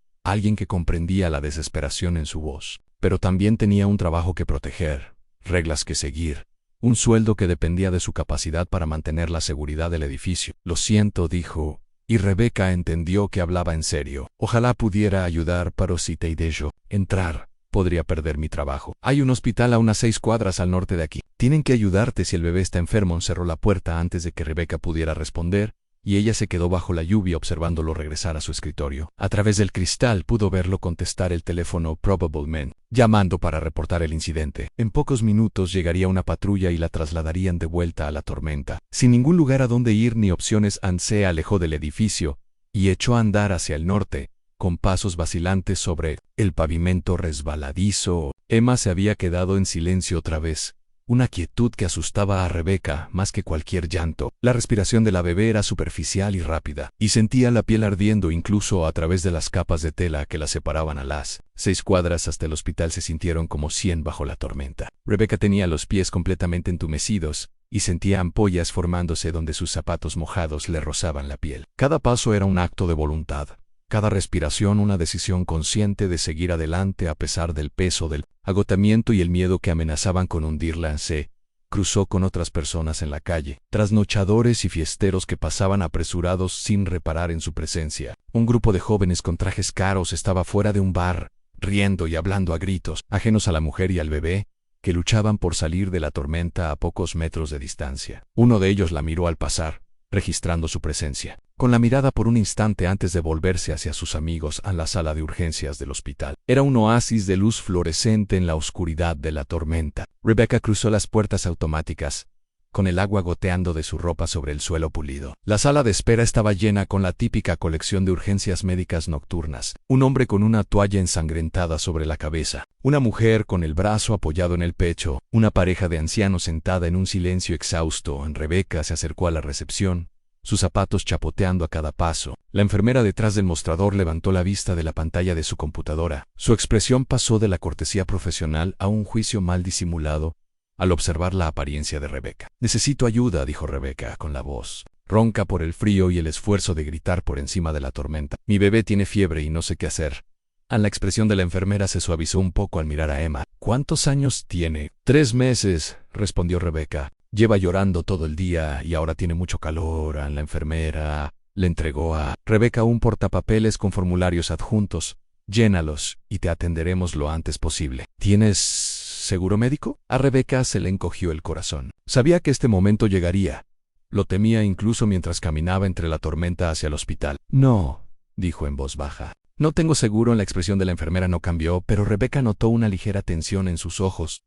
que comprendía la desesperación en su voz, pero también tenía un trabajo que proteger, reglas que seguir, un sueldo que dependía de su capacidad para mantener la seguridad del edificio. «Lo siento», dijo, y Rebecca entendió que hablaba en serio. «Ojalá pudiera ayudar, pero si te dejo entrar, podría perder mi trabajo. Hay un hospital a unas 6 cuadras al norte de aquí. Tienen que ayudarte si el bebé está enfermo». Cerró la puerta antes de que Rebecca pudiera responder, y ella se quedó bajo la lluvia observándolo regresar a su escritorio. A través del cristal pudo verlo contestar el teléfono Probable Men, llamando para reportar el incidente. En pocos minutos llegaría una patrulla y la trasladarían de vuelta a la tormenta. Sin ningún lugar a donde ir ni opciones, Anne se alejó del edificio y echó a andar hacia el norte, con pasos vacilantes sobre el pavimento resbaladizo. Emma se había quedado en silencio otra vez, una quietud que asustaba a Rebecca más que cualquier llanto. La respiración de la bebé era superficial y rápida, y sentía la piel ardiendo incluso a través de las capas de tela que la separaban. A las 6 cuadras hasta el hospital se sintieron como 100 bajo la tormenta. Rebecca tenía los pies completamente entumecidos, y sentía ampollas formándose donde sus zapatos mojados le rozaban la piel. Cada paso era un acto de voluntad. Cada respiración una decisión consciente de seguir adelante a pesar del peso del agotamiento y el miedo que amenazaban con hundirla. Se cruzó con otras personas en la calle, trasnochadores y fiesteros que pasaban apresurados sin reparar en su presencia. Un grupo de jóvenes con trajes caros estaba fuera de un bar, riendo y hablando a gritos, ajenos a la mujer y al bebé, que luchaban por salir de la tormenta a pocos metros de distancia. Uno de ellos la miró al pasar, registrando su presencia, con la mirada por un instante antes de volverse hacia sus amigos a la sala de urgencias del hospital. Era un oasis de luz fluorescente en la oscuridad de la tormenta. Rebecca cruzó las puertas automáticas, con el agua goteando de su ropa sobre el suelo pulido. La sala de espera estaba llena con la típica colección de urgencias médicas nocturnas. Un hombre con una toalla ensangrentada sobre la cabeza, una mujer con el brazo apoyado en el pecho, una pareja de ancianos sentada en un silencio exhausto. Rebecca se acercó a la recepción, sus zapatos chapoteando a cada paso. La enfermera detrás del mostrador levantó la vista de la pantalla de su computadora. Su expresión pasó de la cortesía profesional a un juicio mal disimulado al observar la apariencia de Rebecca. «Necesito ayuda», dijo Rebecca con la voz ronca por el frío y el esfuerzo de gritar por encima de la tormenta. «Mi bebé tiene fiebre y no sé qué hacer». La expresión de la enfermera se suavizó un poco al mirar a Emma. «¿Cuántos años tiene?» 3 meses, respondió Rebecca. «Lleva llorando todo el día y ahora tiene mucho calor». La enfermera le entregó a Rebecca un portapapeles con formularios adjuntos. «Llénalos y te atenderemos lo antes posible». «¿Tienes seguro médico?» A Rebecca se le encogió el corazón. Sabía que este momento llegaría. Lo temía incluso mientras caminaba entre la tormenta hacia el hospital. «No», dijo en voz baja. «No tengo seguro». La expresión de la enfermera no cambió, pero Rebecca notó una ligera tensión en sus ojos,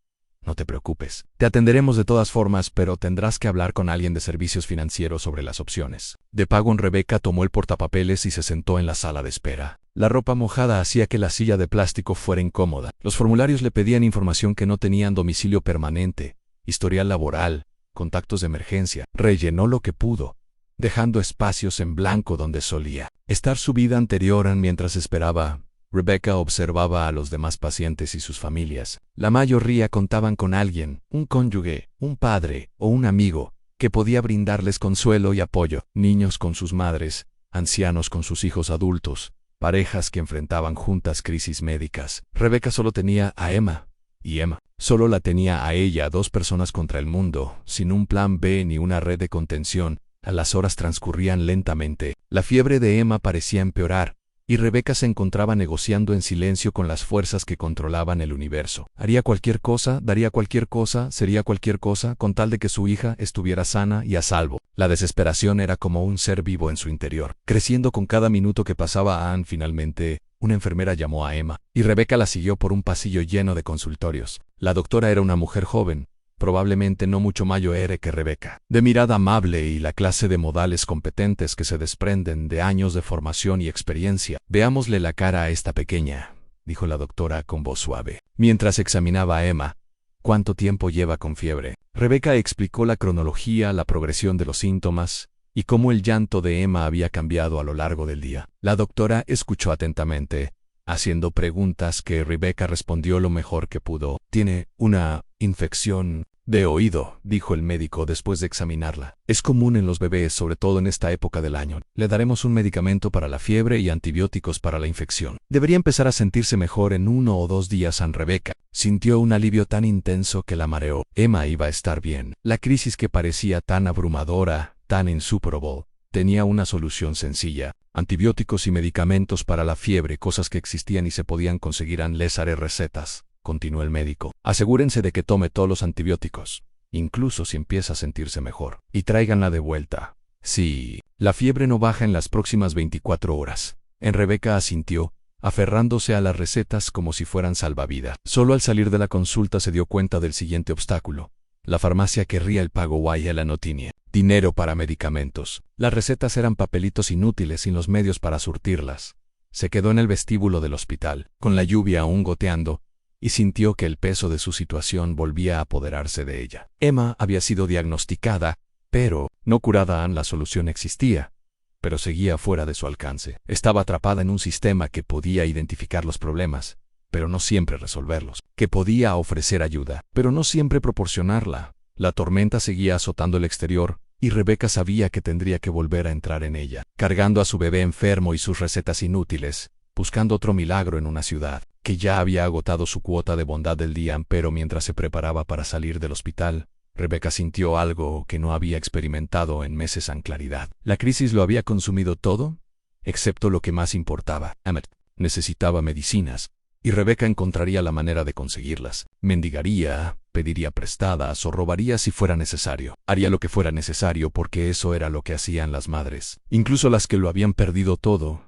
No te preocupes. Te atenderemos de todas formas, pero tendrás que hablar con alguien de servicios financieros sobre las opciones de pago. Rebeca tomó el portapapeles y se sentó en la sala de espera. La ropa mojada hacía que la silla de plástico fuera incómoda. Los formularios le pedían información que no tenían domicilio permanente, historial laboral, contactos de emergencia. Rellenó lo que pudo, dejando espacios en blanco donde solía estar su vida anterior. Mientras esperaba, Rebecca observaba a los demás pacientes y sus familias. La mayoría contaban con alguien, un cónyuge, un padre o un amigo, que podía brindarles consuelo y apoyo. Niños con sus madres, ancianos con sus hijos adultos, parejas que enfrentaban juntas crisis médicas. Rebecca solo tenía a Emma, y Emma solo la tenía a ella, 2 personas contra el mundo, sin un plan B ni una red de contención. Las horas transcurrían lentamente. La fiebre de Emma parecía empeorar, y Rebecca se encontraba negociando en silencio con las fuerzas que controlaban el universo. Haría cualquier cosa, daría cualquier cosa, sería cualquier cosa, con tal de que su hija estuviera sana y a salvo. La desesperación era como un ser vivo en su interior, creciendo con cada minuto que pasaba. Finalmente, una enfermera llamó a Emma, y Rebecca la siguió por un pasillo lleno de consultorios. La doctora era una mujer joven, probablemente no mucho mayor que Rebecca, de mirada amable y la clase de modales competentes que se desprenden de años de formación y experiencia. Veámosle la cara a esta pequeña, dijo la doctora con voz suave, mientras examinaba a Emma. ¿Cuánto tiempo lleva con fiebre? Rebecca explicó la cronología, la progresión de los síntomas, y cómo el llanto de Emma había cambiado a lo largo del día. La doctora escuchó atentamente, haciendo preguntas que Rebecca respondió lo mejor que pudo. Tiene una infección de oído, dijo el médico después de examinarla. Es común en los bebés, sobre todo en esta época del año. Le daremos un medicamento para la fiebre y antibióticos para la infección. Debería empezar a sentirse mejor en 1 o 2 días. Rebecca sintió un alivio tan intenso que la mareó. Emma iba a estar bien. La crisis que parecía tan abrumadora, tan insuperable, tenía una solución sencilla: antibióticos y medicamentos para la fiebre, cosas que existían y se podían conseguir. Les haré recetas, continuó el médico. Asegúrense de que tome todos los antibióticos, incluso si empieza a sentirse mejor, y tráiganla de vuelta. Sí, la fiebre no baja en las próximas 24 horas. Rebecca asintió, aferrándose a las recetas como si fueran salvavidas. Solo al salir de la consulta se dio cuenta del siguiente obstáculo: la farmacia querría el pago y ella no tenía dinero para medicamentos. Las recetas eran papelitos inútiles sin los medios para surtirlas. Se quedó en el vestíbulo del hospital, con la lluvia aún goteando, y sintió que el peso de su situación volvía a apoderarse de ella. Emma había sido diagnosticada, pero no curada. La solución existía, pero seguía fuera de su alcance. Estaba atrapada en un sistema que podía identificar los problemas, pero no siempre resolverlos, que podía ofrecer ayuda, pero no siempre proporcionarla. La tormenta seguía azotando el exterior, y Rebecca sabía que tendría que volver a entrar en ella, cargando a su bebé enfermo y sus recetas inútiles, buscando otro milagro en una ciudad que ya había agotado su cuota de bondad del día. Pero mientras se preparaba para salir del hospital, Rebecca sintió algo que no había experimentado en meses. En claridad, la crisis lo había consumido todo, excepto lo que más importaba. Emmet necesitaba medicinas, y Rebecca encontraría la manera de conseguirlas. Mendigaría, pediría prestadas o robaría si fuera necesario. Haría lo que fuera necesario, porque eso era lo que hacían las madres, incluso las que lo habían perdido todo.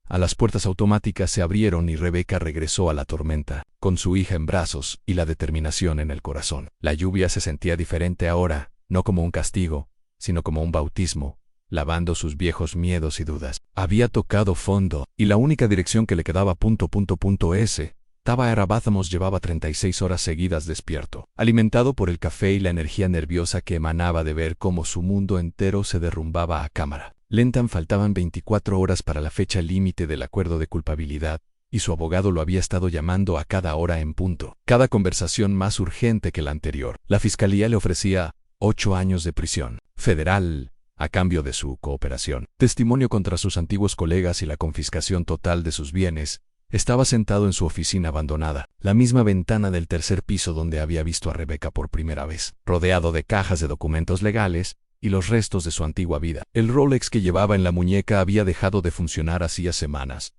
Las puertas automáticas se abrieron y Rebecca regresó a la tormenta, con su hija en brazos y la determinación en el corazón. La lluvia se sentía diferente ahora, no como un castigo, sino como un bautismo, lavando sus viejos miedos y dudas. Había tocado fondo, y la única dirección que le quedaba Taba era Báthamos. Llevaba 36 horas seguidas despierto, alimentado por el café y la energía nerviosa que emanaba de ver cómo su mundo entero se derrumbaba a cámara lenta. Faltaban 24 horas para la fecha límite del acuerdo de culpabilidad, y su abogado lo había estado llamando a cada hora en punto, cada conversación más urgente que la anterior. La fiscalía le ofrecía 8 años de prisión federal a cambio de su cooperación, testimonio contra sus antiguos colegas y la confiscación total de sus bienes. Estaba sentado en su oficina abandonada, la misma ventana del 3er piso donde había visto a Rebecca por primera vez, rodeado de cajas de documentos legales y los restos de su antigua vida. El Rolex que llevaba en la muñeca había dejado de funcionar hacía semanas.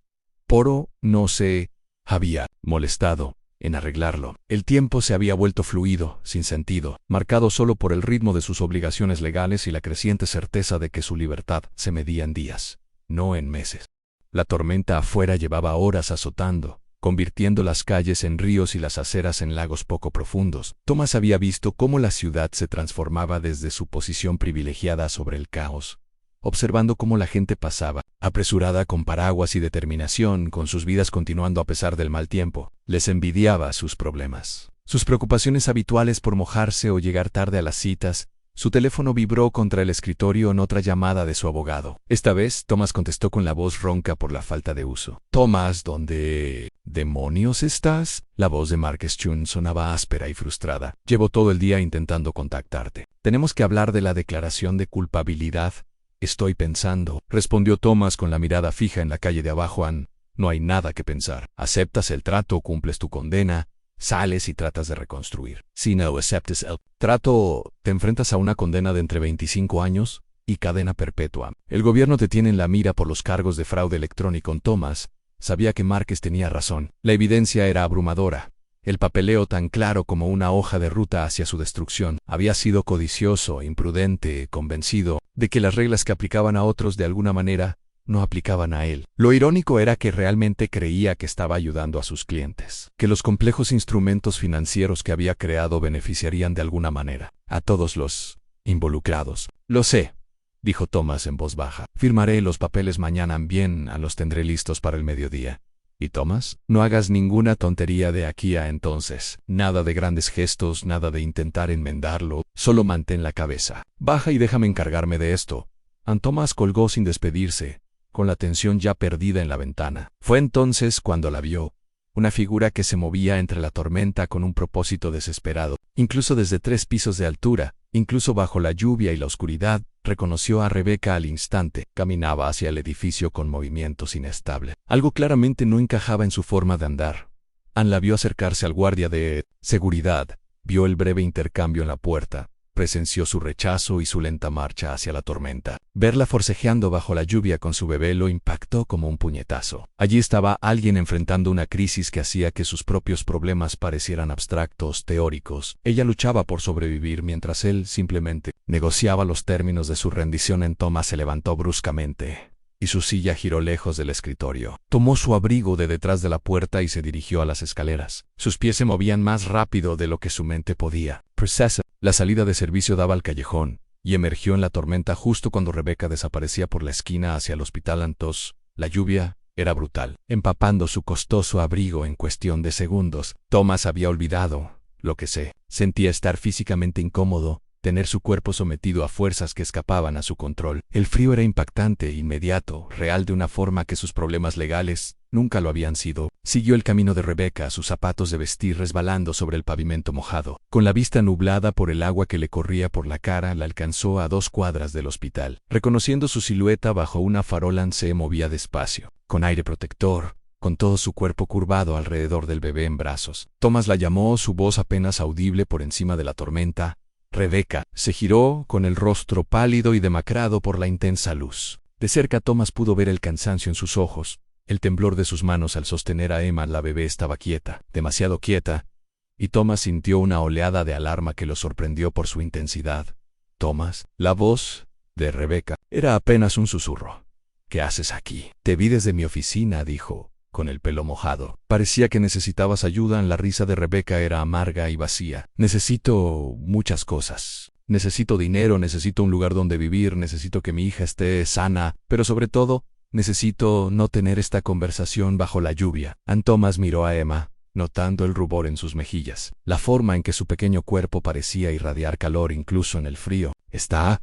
No se había molestado en arreglarlo. El tiempo se había vuelto fluido, sin sentido, marcado solo por el ritmo de sus obligaciones legales y la creciente certeza de que su libertad se medía en días, no en meses. La tormenta afuera llevaba horas azotando, convirtiendo las calles en ríos y las aceras en lagos poco profundos. Thomas había visto cómo la ciudad se transformaba desde su posición privilegiada sobre el caos, observando cómo la gente pasaba, apresurada con paraguas y determinación, con sus vidas continuando a pesar del mal tiempo. Les envidiaba sus problemas, sus preocupaciones habituales por mojarse o llegar tarde a las citas. Su teléfono vibró contra el escritorio en otra llamada de su abogado. Esta vez, Thomas contestó con la voz ronca por la falta de uso. «Thomas, ¿dónde demonios estás?» La voz de Mark Schun sonaba áspera y frustrada. «Llevo todo el día intentando contactarte. Tenemos que hablar de la declaración de culpabilidad». «Estoy pensando», respondió Thomas con la mirada fija en la calle de abajo. «No hay nada que pensar. Aceptas el trato, cumples tu condena, sales y tratas de reconstruir. Si no aceptas el trato, te enfrentas a una condena de entre 25 años y cadena perpetua. El gobierno te tiene en la mira por los cargos de fraude electrónico». Thomas sabía que Márquez tenía razón. La evidencia era abrumadora. El papeleo tan claro como una hoja de ruta hacia su destrucción. Había sido codicioso, imprudente, convencido de que las reglas que aplicaban a otros de alguna manera no aplicaban a él. Lo irónico era que realmente creía que estaba ayudando a sus clientes, que los complejos instrumentos financieros que había creado beneficiarían de alguna manera a todos los involucrados. «Lo sé», dijo Thomas en voz baja. «Firmaré los papeles mañana. Bien, los tendré listos para el mediodía». «¿Y Thomas? No hagas ninguna tontería de aquí a entonces. Nada de grandes gestos, nada de intentar enmendarlo. Solo mantén la cabeza baja y déjame encargarme de esto». Thomas colgó sin despedirse, con la atención ya perdida en la ventana. Fue entonces cuando la vio, una figura que se movía entre la tormenta con un propósito desesperado. Incluso desde 3 pisos de altura, incluso bajo la lluvia y la oscuridad, reconoció a Rebecca al instante. Caminaba hacia el edificio con movimientos inestables. Algo claramente no encajaba en su forma de andar. La vio acercarse al guardia de seguridad, vio el breve intercambio en la puerta, presenció su rechazo y su lenta marcha hacia la tormenta. Verla forcejeando bajo la lluvia con su bebé lo impactó como un puñetazo. Allí estaba alguien enfrentando una crisis que hacía que sus propios problemas parecieran abstractos, teóricos. Ella luchaba por sobrevivir mientras él simplemente negociaba los términos de su rendición. Thomas se levantó bruscamente y su silla giró lejos del escritorio. Tomó su abrigo de detrás de la puerta y se dirigió a las escaleras. Sus pies se movían más rápido de lo que su mente podía. La salida de servicio daba al callejón, y emergió en la tormenta justo cuando Rebecca desaparecía por la esquina hacia el hospital. La lluvia era brutal, empapando su costoso abrigo en cuestión de segundos. Thomas había olvidado lo que sentía estar físicamente incómodo, tener su cuerpo sometido a fuerzas que escapaban a su control. El frío era impactante, inmediato, real de una forma que sus problemas legales nunca lo habían sido. Siguió el camino de Rebecca, sus zapatos de vestir resbalando sobre el pavimento mojado. Con la vista nublada por el agua que le corría por la cara, la alcanzó a 2 cuadras del hospital. Reconociendo su silueta bajo una farola, se movía despacio, con aire protector, con todo su cuerpo curvado alrededor del bebé en brazos. Thomas la llamó, su voz apenas audible por encima de la tormenta. «Rebecca». Se giró, con el rostro pálido y demacrado por la intensa luz. De cerca Thomas pudo ver el cansancio en sus ojos, el temblor de sus manos al sostener a Emma. La bebé estaba quieta, demasiado quieta, y Thomas sintió una oleada de alarma que lo sorprendió por su intensidad. «Thomas». La voz de Rebecca era apenas un susurro. «¿Qué haces aquí?» «Te vi desde mi oficina», dijo, con el pelo mojado. Parecía que necesitabas ayuda. La risa de Rebecca era amarga y vacía. «Necesito muchas cosas. Necesito dinero, necesito un lugar donde vivir, necesito que mi hija esté sana, pero sobre todo, necesito no tener esta conversación bajo la lluvia». Thomas miró a Emma, notando el rubor en sus mejillas, la forma en que su pequeño cuerpo parecía irradiar calor incluso en el frío. «¿Está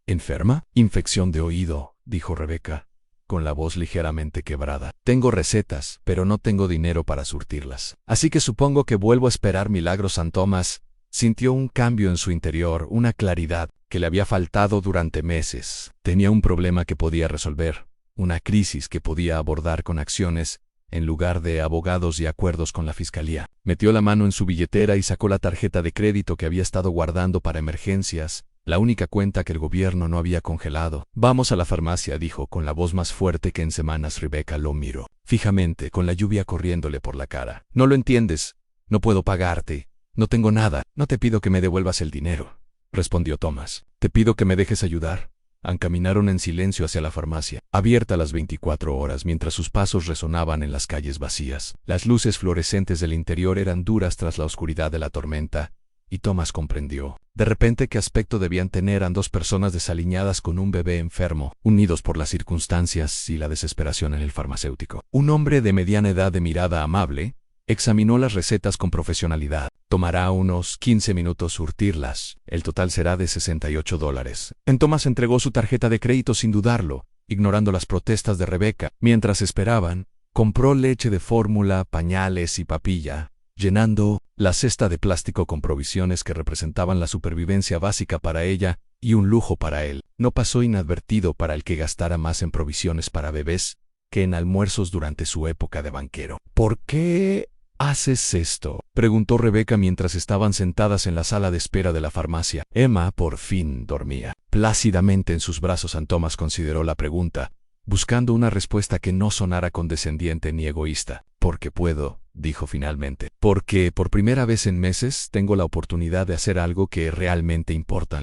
enferma?» «Infección de oído», dijo Rebecca, con la voz ligeramente quebrada. «Tengo recetas, pero no tengo dinero para surtirlas. Así que supongo que vuelvo a esperar milagros». Thomas sintió un cambio en su interior, una claridad que le había faltado durante meses. Tenía un problema que podía resolver, una crisis que podía abordar con acciones, en lugar de abogados y acuerdos con la fiscalía. Metió la mano en su billetera y sacó la tarjeta de crédito que había estado guardando para emergencias, la única cuenta que el gobierno no había congelado. «Vamos a la farmacia», dijo con la voz más fuerte que en semanas. Rebecca lo miró fijamente, con la lluvia corriéndole por la cara. «No lo entiendes. No puedo pagarte. No tengo nada. No te pido que me devuelvas el dinero», respondió Thomas. «Te pido que me dejes ayudar. Caminaron en silencio hacia la farmacia, abierta las 24 horas mientras sus pasos resonaban en las calles vacías. Las luces fluorescentes del interior eran duras tras la oscuridad de la tormenta, y Thomas comprendió, de repente, qué aspecto debían tener a dos personas desaliñadas con un bebé enfermo, unidos por las circunstancias y la desesperación en el farmacéutico. Un hombre de mediana edad de mirada amable examinó las recetas con profesionalidad. Tomará unos 15 minutos surtirlas. El total será de $68. Thomas entregó su tarjeta de crédito sin dudarlo, ignorando las protestas de Rebecca. Mientras esperaban, compró leche de fórmula, pañales y papilla, llenando la cesta de plástico con provisiones que representaban la supervivencia básica para ella y un lujo para él. No pasó inadvertido para el que gastara más en provisiones para bebés que en almuerzos durante su época de banquero. ¿Por qué haces esto?, preguntó Rebecca mientras estaban sentadas en la sala de espera de la farmacia. Emma por fin dormía plácidamente en sus brazos. Thomas consideró la pregunta, buscando una respuesta que no sonara condescendiente ni egoísta. «Porque puedo», dijo finalmente. «Porque por primera vez en meses tengo la oportunidad de hacer algo que realmente importa».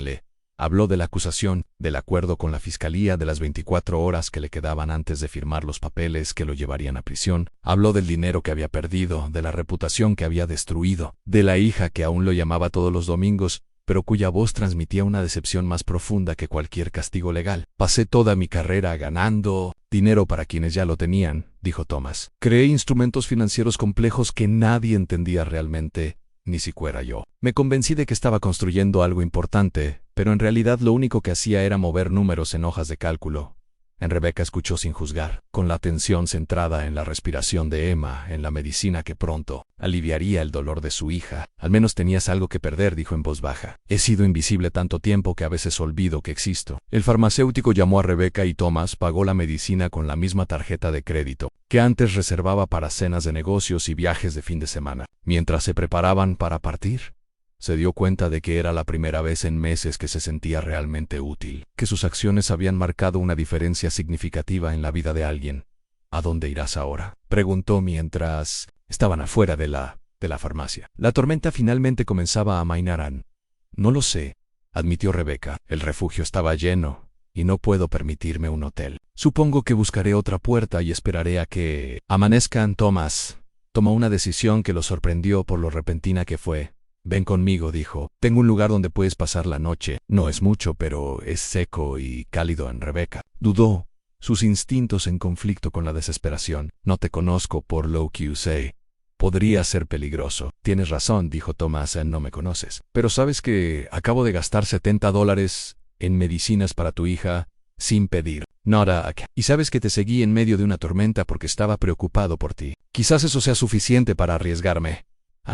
Habló de la acusación, del acuerdo con la fiscalía, de las 24 horas que le quedaban antes de firmar los papeles que lo llevarían a prisión. Habló del dinero que había perdido, de la reputación que había destruido, de la hija que aún lo llamaba todos los domingos, pero cuya voz transmitía una decepción más profunda que cualquier castigo legal. «Pasé toda mi carrera ganando dinero para quienes ya lo tenían», dijo Thomas. «Creé instrumentos financieros complejos que nadie entendía realmente, ni siquiera yo. Me convencí de que estaba construyendo algo importante, pero en realidad lo único que hacía era mover números en hojas de cálculo». Rebecca escuchó sin juzgar, con la atención centrada en la respiración de Emma, en la medicina que pronto aliviaría el dolor de su hija. «Al menos tenías algo que perder», dijo en voz baja. «He sido invisible tanto tiempo que a veces olvido que existo». El farmacéutico llamó a Rebecca y Thomas pagó la medicina con la misma tarjeta de crédito que antes reservaba para cenas de negocios y viajes de fin de semana. Mientras se preparaban para partir, se dio cuenta de que era la primera vez en meses que se sentía realmente útil, que sus acciones habían marcado una diferencia significativa en la vida de alguien. «¿A dónde irás ahora?», preguntó mientras estaban afuera de la farmacia. La tormenta finalmente comenzaba a amainar. «No lo sé», admitió Rebecca. «El refugio estaba lleno y no puedo permitirme un hotel. Supongo que buscaré otra puerta y esperaré a que amanezca». Thomas tomó una decisión que lo sorprendió por lo repentina que fue. «Ven conmigo», dijo. «Tengo un lugar donde puedes pasar la noche. No es mucho, pero es seco y cálido». Rebecca dudó, sus instintos en conflicto con la desesperación. «No te conozco, por lo que sé. Podría ser peligroso». «Tienes razón», dijo Thomas, «no me conoces. Pero sabes que acabo de gastar $70 en medicinas para tu hija, sin pedir nada. Y sabes que te seguí en medio de una tormenta porque estaba preocupado por ti. Quizás eso sea suficiente para arriesgarme».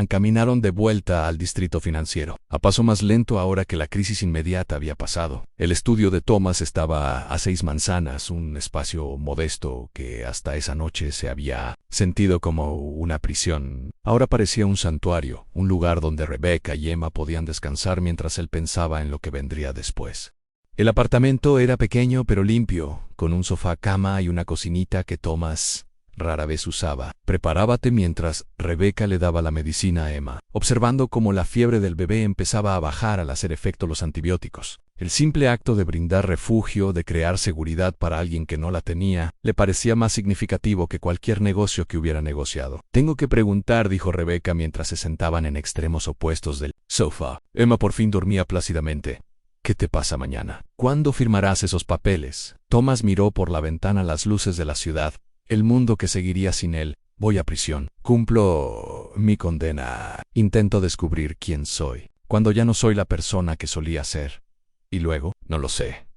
Caminaron de vuelta al distrito financiero, a paso más lento ahora que la crisis inmediata había pasado. El estudio de Thomas estaba a 6 manzanas, un espacio modesto que hasta esa noche se había sentido como una prisión. Ahora parecía un santuario, un lugar donde Rebecca y Emma podían descansar mientras él pensaba en lo que vendría después. El apartamento era pequeño pero limpio, con un sofá cama y una cocinita que Thomas rara vez usaba. «Prepárate», mientras Rebecca le daba la medicina a Emma, observando cómo la fiebre del bebé empezaba a bajar al hacer efecto los antibióticos. El simple acto de brindar refugio, de crear seguridad para alguien que no la tenía, le parecía más significativo que cualquier negocio que hubiera negociado. «Tengo que preguntar», dijo Rebecca mientras se sentaban en extremos opuestos del sofá. Emma por fin dormía plácidamente. «¿Qué te pasa mañana? ¿Cuándo firmarás esos papeles?». Thomas miró por la ventana las luces de la ciudad, el mundo que seguiría sin él. «Voy a prisión. Cumplo mi condena. Intento descubrir quién soy, cuando ya no soy la persona que solía ser. Y luego, no lo sé.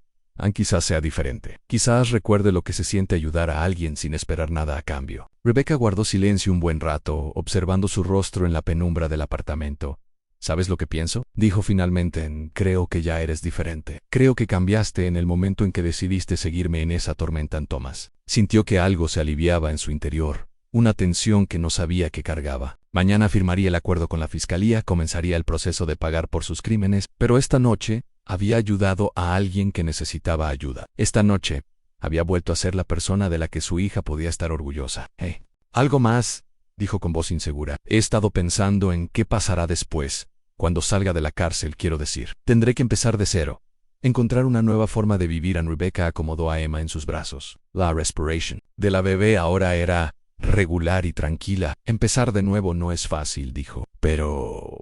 Quizás sea diferente. Quizás recuerde lo que se siente ayudar a alguien sin esperar nada a cambio». Rebecca guardó silencio un buen rato, observando su rostro en la penumbra del apartamento. «¿Sabes lo que pienso?», dijo finalmente. «Creo que ya eres diferente. Creo que cambiaste en el momento en que decidiste seguirme en esa tormenta». Thomas sintió que algo se aliviaba en su interior, una tensión que no sabía que cargaba. Mañana firmaría el acuerdo con la fiscalía, comenzaría el proceso de pagar por sus crímenes, pero esta noche había ayudado a alguien que necesitaba ayuda. Esta noche había vuelto a ser la persona de la que su hija podía estar orgullosa. «Algo más», dijo con voz insegura. «He estado pensando en qué pasará después. Cuando salga de la cárcel, quiero decir. Tendré que empezar de cero. Encontrar una nueva forma de vivir. Rebecca acomodó a Emma en sus brazos. La respiration de la bebé ahora era regular y tranquila. Empezar de nuevo no es fácil, dijo. Pero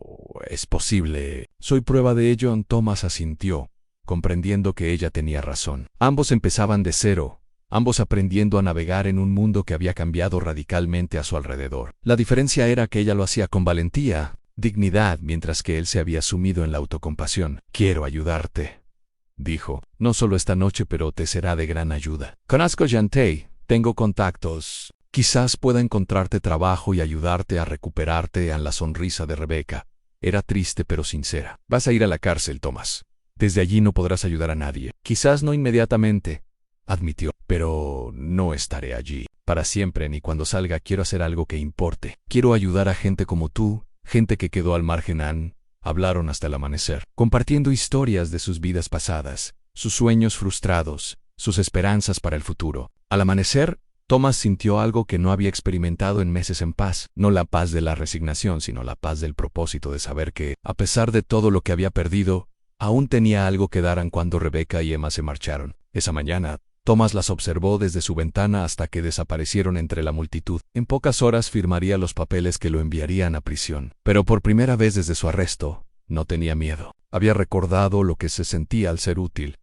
es posible. Soy prueba de ello. Thomas asintió, comprendiendo que ella tenía razón. Ambos empezaban de cero, ambos aprendiendo a navegar en un mundo que había cambiado radicalmente a su alrededor. La diferencia era que ella lo hacía con valentía, dignidad, mientras que él se había sumido en la autocompasión. Quiero ayudarte, dijo. No solo esta noche, pero te será de gran ayuda. Conozco Jantei, tengo contactos. Quizás pueda encontrarte trabajo y ayudarte a recuperarte. En la sonrisa de Rebecca era triste pero sincera. Vas a ir a la cárcel, Thomas. Desde allí no podrás ayudar a nadie. Quizás no inmediatamente, admitió, pero no estaré allí para siempre, ni cuando salga. Quiero hacer algo que importe. Quiero ayudar a gente como tú, gente que quedó al margen. Hablaron hasta el amanecer, compartiendo historias de sus vidas pasadas, sus sueños frustrados, sus esperanzas para el futuro. Al amanecer, Thomas sintió algo que no había experimentado en meses: en paz. No la paz de la resignación, sino la paz del propósito de saber que, a pesar de todo lo que había perdido, aún tenía algo que dar. Cuando Rebecca y Emma se marcharon esa mañana, Thomas las observó desde su ventana hasta que desaparecieron entre la multitud. En pocas horas firmaría los papeles que lo enviarían a prisión. Pero por primera vez desde su arresto, no tenía miedo. Había recordado lo que se sentía al ser útil,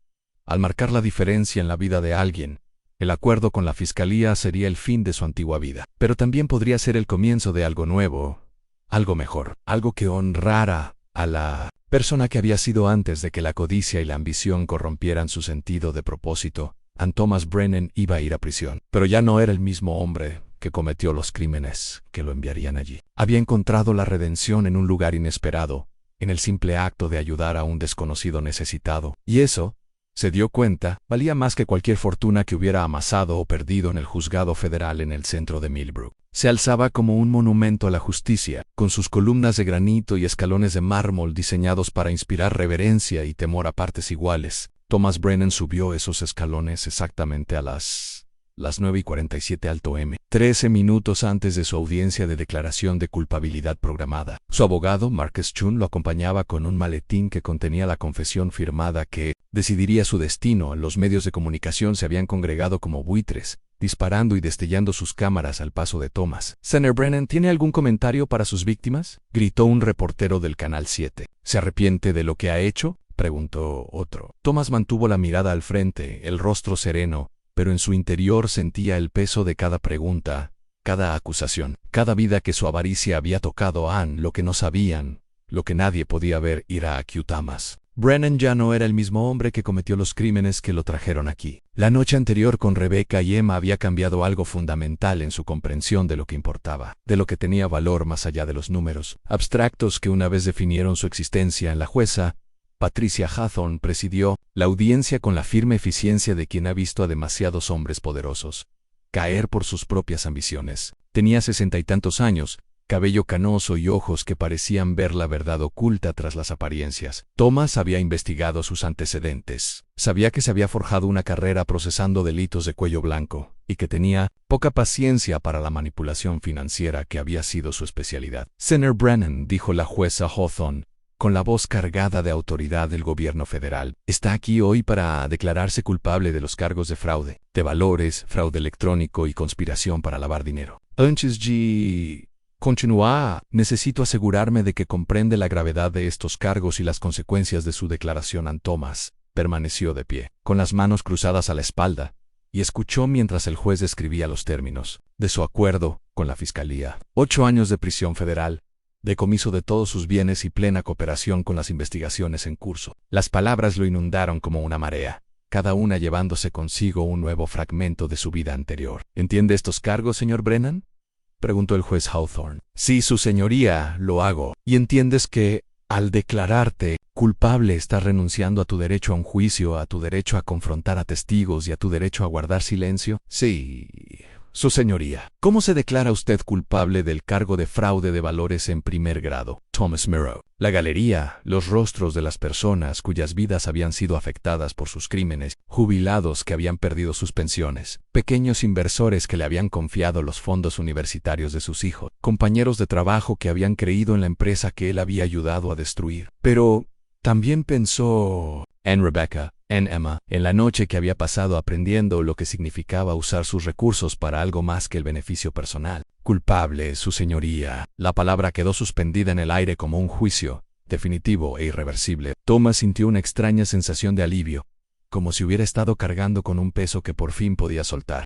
al marcar la diferencia en la vida de alguien. El acuerdo con la fiscalía sería el fin de su antigua vida, pero también podría ser el comienzo de algo nuevo, algo mejor, algo que honrara a la persona que había sido antes de que la codicia y la ambición corrompieran su sentido de propósito. Thomas Brennan iba a ir a prisión, pero ya no era el mismo hombre que cometió los crímenes que lo enviarían allí. Había encontrado la redención en un lugar inesperado, en el simple acto de ayudar a un desconocido necesitado, y eso, se dio cuenta, valía más que cualquier fortuna que hubiera amasado o perdido en el juzgado federal en el centro de Millbrook. Se alzaba como un monumento a la justicia, con sus columnas de granito y escalones de mármol diseñados para inspirar reverencia y temor a partes iguales. Thomas Brennan subió esos escalones exactamente a las 9:47 Alto M, 13 minutos antes de su audiencia de declaración de culpabilidad programada. Su abogado, Marcus Chun, lo acompañaba con un maletín que contenía la confesión firmada que decidiría su destino. Los medios de comunicación se habían congregado como buitres, disparando y destellando sus cámaras al paso de Thomas. «Señor Brennan, ¿tiene algún comentario para sus víctimas?», gritó un reportero del Canal 7. «¿Se arrepiente de lo que ha hecho?», preguntó otro. Thomas mantuvo la mirada al frente, el rostro sereno, pero en su interior sentía el peso de cada pregunta, cada acusación, cada vida que su avaricia había tocado. Lo que no sabían, lo que nadie podía ver, era a Thomas Brennan ya no era el mismo hombre que cometió los crímenes que lo trajeron aquí. La noche anterior con Rebecca y Emma había cambiado algo fundamental en su comprensión de lo que importaba, de lo que tenía valor más allá de los números abstractos que una vez definieron su existencia. La jueza Patricia Hawthorne presidió la audiencia con la firme eficiencia de quien ha visto a demasiados hombres poderosos caer por sus propias ambiciones. Tenía 60 y tantos años, cabello canoso y ojos que parecían ver la verdad oculta tras las apariencias. Thomas había investigado sus antecedentes. Sabía que se había forjado una carrera procesando delitos de cuello blanco, y que tenía poca paciencia para la manipulación financiera, que había sido su especialidad. «Señor Brennan», dijo la jueza Hawthorne, con la voz cargada de autoridad del gobierno federal, «está aquí hoy para declararse culpable de los cargos de fraude de valores, fraude electrónico y conspiración para lavar dinero». Antes de continuar, necesito asegurarme de que comprende la gravedad de estos cargos y las consecuencias de su declaración. Thomas permaneció de pie, con las manos cruzadas a la espalda, y escuchó mientras el juez describía los términos de su acuerdo con la fiscalía: 8 años de prisión federal, decomiso de todos sus bienes y plena cooperación con las investigaciones en curso. Las palabras lo inundaron como una marea, cada una llevándose consigo un nuevo fragmento de su vida anterior. «¿Entiende estos cargos, señor Brennan?», preguntó el juez Hawthorne. «Sí, su señoría, lo hago». «¿Y entiendes que, al declararte culpable, estás renunciando a tu derecho a un juicio, a tu derecho a confrontar a testigos y a tu derecho a guardar silencio?» «Sí, su señoría». «¿Cómo se declara usted culpable del cargo de fraude de valores en primer grado?» Thomas miró la galería, los rostros de las personas cuyas vidas habían sido afectadas por sus crímenes, jubilados que habían perdido sus pensiones, pequeños inversores que le habían confiado los fondos universitarios de sus hijos, compañeros de trabajo que habían creído en la empresa que él había ayudado a destruir. Pero también pensó en Rebecca, en Emma, en la noche que había pasado aprendiendo lo que significaba usar sus recursos para algo más que el beneficio personal. Culpable, su señoría. La palabra quedó suspendida en el aire como un juicio, definitivo e irreversible. Thomas sintió una extraña sensación de alivio, como si hubiera estado cargando con un peso que por fin podía soltar.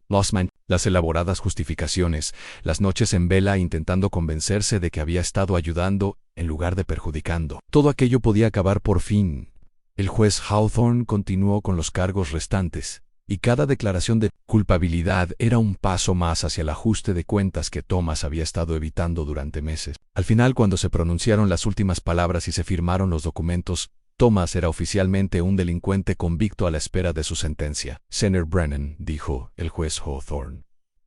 Las elaboradas justificaciones, las noches en vela intentando convencerse de que había estado ayudando en lugar de perjudicando. Todo aquello podía acabar por fin. El juez Hawthorne continuó con los cargos restantes, y cada declaración de culpabilidad era un paso más hacia el ajuste de cuentas que Thomas había estado evitando durante meses. Al final, cuando se pronunciaron las últimas palabras y se firmaron los documentos, Thomas era oficialmente un delincuente convicto a la espera de su sentencia. Senator Brennan, dijo el juez Hawthorne,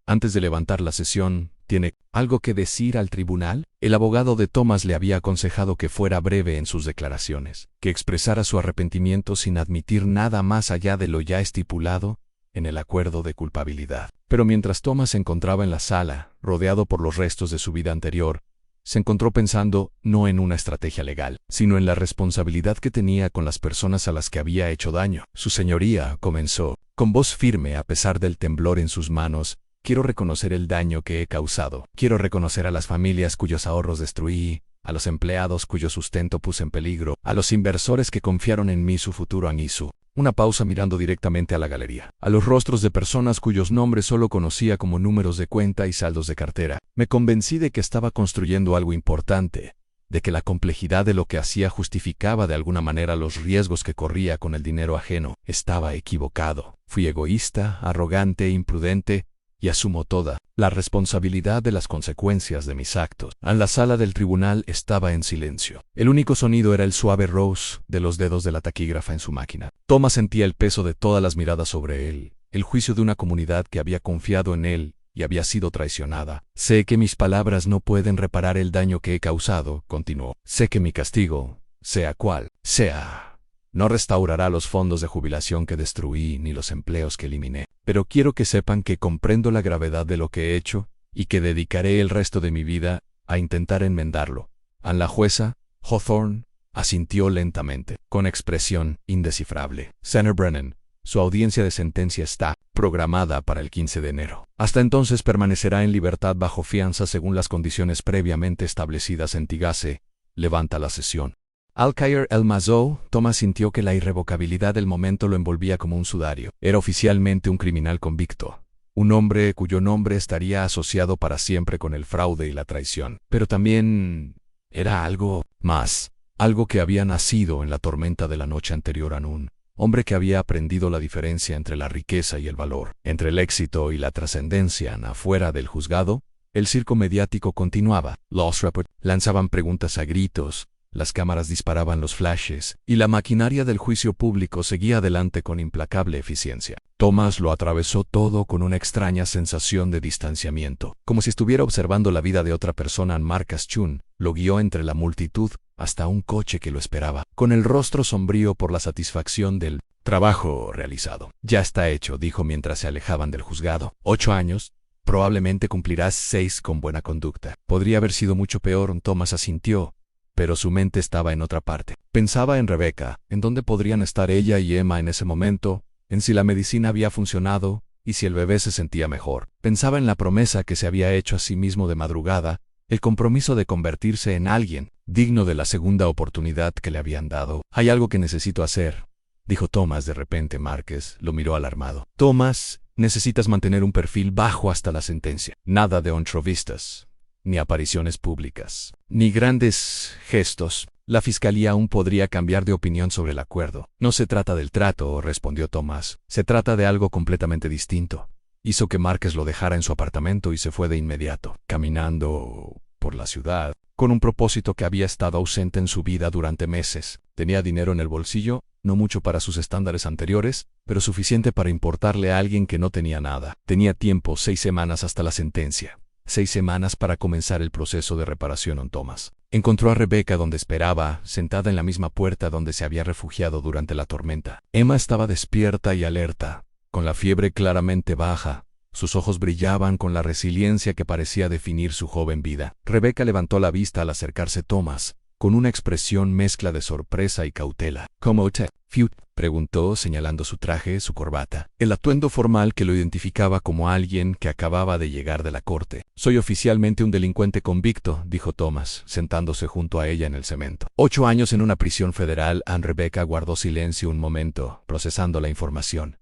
antes de levantar la sesión, ¿tiene algo que decir al tribunal? El abogado de Thomas le había aconsejado que fuera breve en sus declaraciones, que expresara su arrepentimiento sin admitir nada más allá de lo ya estipulado en el acuerdo de culpabilidad. Pero mientras Thomas se encontraba en la sala, rodeado por los restos de su vida anterior, se encontró pensando no en una estrategia legal, sino en la responsabilidad que tenía con las personas a las que había hecho daño. Su señoría, comenzó, con voz firme a pesar del temblor en sus manos, quiero reconocer el daño que he causado. Quiero reconocer a las familias cuyos ahorros destruí, a los empleados cuyo sustento puse en peligro, a los inversores que confiaron en mí su futuro Angisu. Una pausa mirando directamente a la galería. A los rostros de personas cuyos nombres solo conocía como números de cuenta y saldos de cartera. Me convencí de que estaba construyendo algo importante, de que la complejidad de lo que hacía justificaba de alguna manera los riesgos que corría con el dinero ajeno. Estaba equivocado. Fui egoísta, arrogante e imprudente, y asumo toda la responsabilidad de las consecuencias de mis actos. En la sala del tribunal estaba en silencio. El único sonido era el suave roce de los dedos de la taquígrafa en su máquina. Thomas sentía el peso de todas las miradas sobre él, el juicio de una comunidad que había confiado en él y había sido traicionada. Sé que mis palabras no pueden reparar el daño que he causado, continuó. Sé que mi castigo, sea cual sea, no restaurará los fondos de jubilación que destruí ni los empleos que eliminé. Pero quiero que sepan que comprendo la gravedad de lo que he hecho y que dedicaré el resto de mi vida a intentar enmendarlo. La jueza, Hawthorne, asintió lentamente, con expresión indescifrable. Senator Brennan, su audiencia de sentencia está programada para el 15 de enero. Hasta entonces permanecerá en libertad bajo fianza según las condiciones previamente establecidas en Tigase. Levanta la sesión. Al caer el mazo, Thomas sintió que la irrevocabilidad del momento lo envolvía como un sudario. Era oficialmente un criminal convicto, un hombre cuyo nombre estaría asociado para siempre con el fraude y la traición. Pero también era algo más, algo que había nacido en la tormenta de la noche anterior a un hombre que había aprendido la diferencia entre la riqueza y el valor, entre el éxito y la trascendencia. Afuera del juzgado, el circo mediático continuaba. Los reporters lanzaban preguntas a gritos. Las cámaras disparaban los flashes, y la maquinaria del juicio público seguía adelante con implacable eficiencia. Thomas lo atravesó todo con una extraña sensación de distanciamiento, como si estuviera observando la vida de otra persona. Marcus Chun lo guió entre la multitud hasta un coche que lo esperaba, con el rostro sombrío por la satisfacción del trabajo realizado. Ya está hecho, dijo mientras se alejaban del juzgado. 8 años. Probablemente cumplirás 6 con buena conducta. Podría haber sido mucho peor. Thomas asintió, pero su mente estaba en otra parte. Pensaba en Rebecca, en dónde podrían estar ella y Emma en ese momento, en si la medicina había funcionado y si el bebé se sentía mejor. Pensaba en la promesa que se había hecho a sí mismo de madrugada, el compromiso de convertirse en alguien digno de la segunda oportunidad que le habían dado. Hay algo que necesito hacer, dijo Thomas de repente. Márquez lo miró alarmado. Thomas, necesitas mantener un perfil bajo hasta la sentencia. Nada de entrevistas, ni apariciones públicas, ni grandes gestos. La fiscalía aún podría cambiar de opinión sobre el acuerdo. No se trata del trato, respondió Thomas. Se trata de algo completamente distinto. Hizo que Márquez lo dejara en su apartamento y se fue de inmediato, caminando por la ciudad, con un propósito que había estado ausente en su vida durante meses. Tenía dinero en el bolsillo, no mucho para sus estándares anteriores, pero suficiente para importarle a alguien que no tenía nada. Tenía tiempo, 6 semanas hasta la sentencia. 6 semanas para comenzar el proceso de reparación en Thomas. Encontró a Rebecca donde esperaba, sentada en la misma puerta donde se había refugiado durante la tormenta. Emma estaba despierta y alerta, con la fiebre claramente baja. Sus ojos brillaban con la resiliencia que parecía definir su joven vida. Rebecca levantó la vista al acercarse Thomas, con una expresión mezcla de sorpresa y cautela. ¿Cómo te fue?, preguntó, señalando su traje, su corbata, el atuendo formal que lo identificaba como alguien que acababa de llegar de la corte. Soy oficialmente un delincuente convicto, dijo Thomas, sentándose junto a ella en el cemento. 8 años en una prisión federal. Rebecca guardó silencio un momento, procesando la información.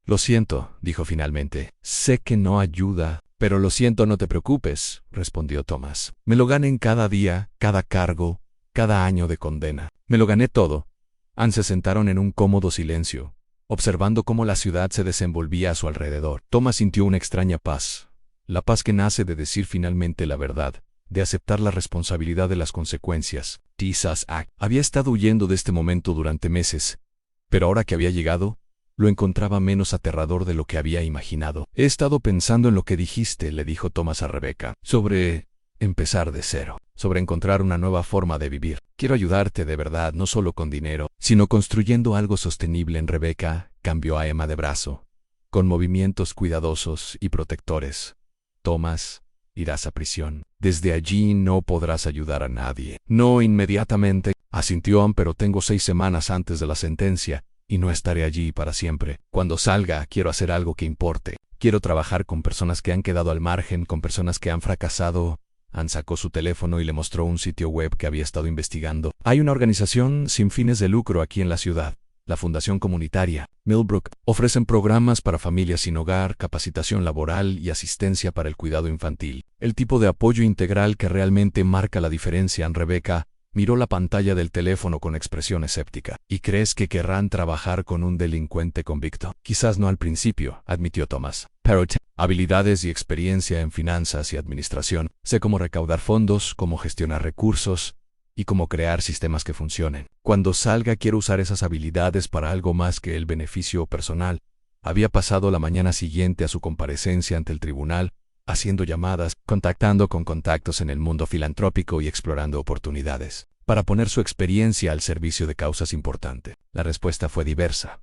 Lo siento, dijo finalmente. Sé que no ayuda, pero lo siento, no te preocupes, respondió Thomas. Me lo gané en cada día, cada cargo, cada año de condena. Me lo gané todo. Se sentaron en un cómodo silencio, observando cómo la ciudad se desenvolvía a su alrededor. Thomas sintió una extraña paz, la paz que nace de decir finalmente la verdad, de aceptar la responsabilidad de las consecuencias. Jesus Act. Había estado huyendo de este momento durante meses, pero ahora que había llegado, lo encontraba menos aterrador de lo que había imaginado. He estado pensando en lo que dijiste, le dijo Thomas a Rebecca, sobre empezar de cero, sobre encontrar una nueva forma de vivir. Quiero ayudarte de verdad, no solo con dinero, sino construyendo algo sostenible. En Rebecca cambió a Emma de brazo, con movimientos cuidadosos y protectores. Thomas, irás a prisión. Desde allí no podrás ayudar a nadie. No inmediatamente, asintió, pero tengo 6 semanas antes de la sentencia, y no estaré allí para siempre. Cuando salga, quiero hacer algo que importe. Quiero trabajar con personas que han quedado al margen, con personas que han fracasado. Sacó su teléfono y le mostró un sitio web que había estado investigando. Hay una organización sin fines de lucro aquí en la ciudad, la Fundación Comunitaria Millbrook. Ofrecen programas para familias sin hogar, capacitación laboral y asistencia para el cuidado infantil. El tipo de apoyo integral que realmente marca la diferencia. Rebecca miró la pantalla del teléfono con expresión escéptica. ¿Y crees que querrán trabajar con un delincuente convicto? Quizás no al principio, admitió Thomas. Pero habilidades y experiencia en finanzas y administración. Sé cómo recaudar fondos, cómo gestionar recursos y cómo crear sistemas que funcionen. Cuando salga, quiero usar esas habilidades para algo más que el beneficio personal. Había pasado la mañana siguiente a su comparecencia ante el tribunal, haciendo llamadas, contactando con contactos en el mundo filantrópico y explorando oportunidades para poner su experiencia al servicio de causas importantes. La respuesta fue diversa.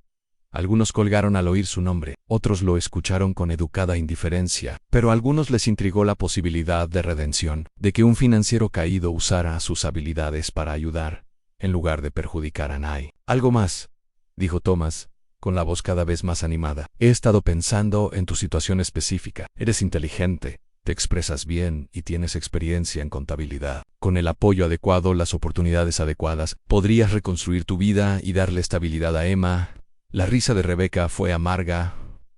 Algunos colgaron al oír su nombre, otros lo escucharon con educada indiferencia, pero a algunos les intrigó la posibilidad de redención, de que un financiero caído usara sus habilidades para ayudar, en lugar de perjudicar a nadie. Algo más, dijo Thomas, con la voz cada vez más animada. He estado pensando en tu situación específica. Eres inteligente, te expresas bien y tienes experiencia en contabilidad. Con el apoyo adecuado, las oportunidades adecuadas, podrías reconstruir tu vida y darle estabilidad a Emma. La risa de Rebecca fue amarga.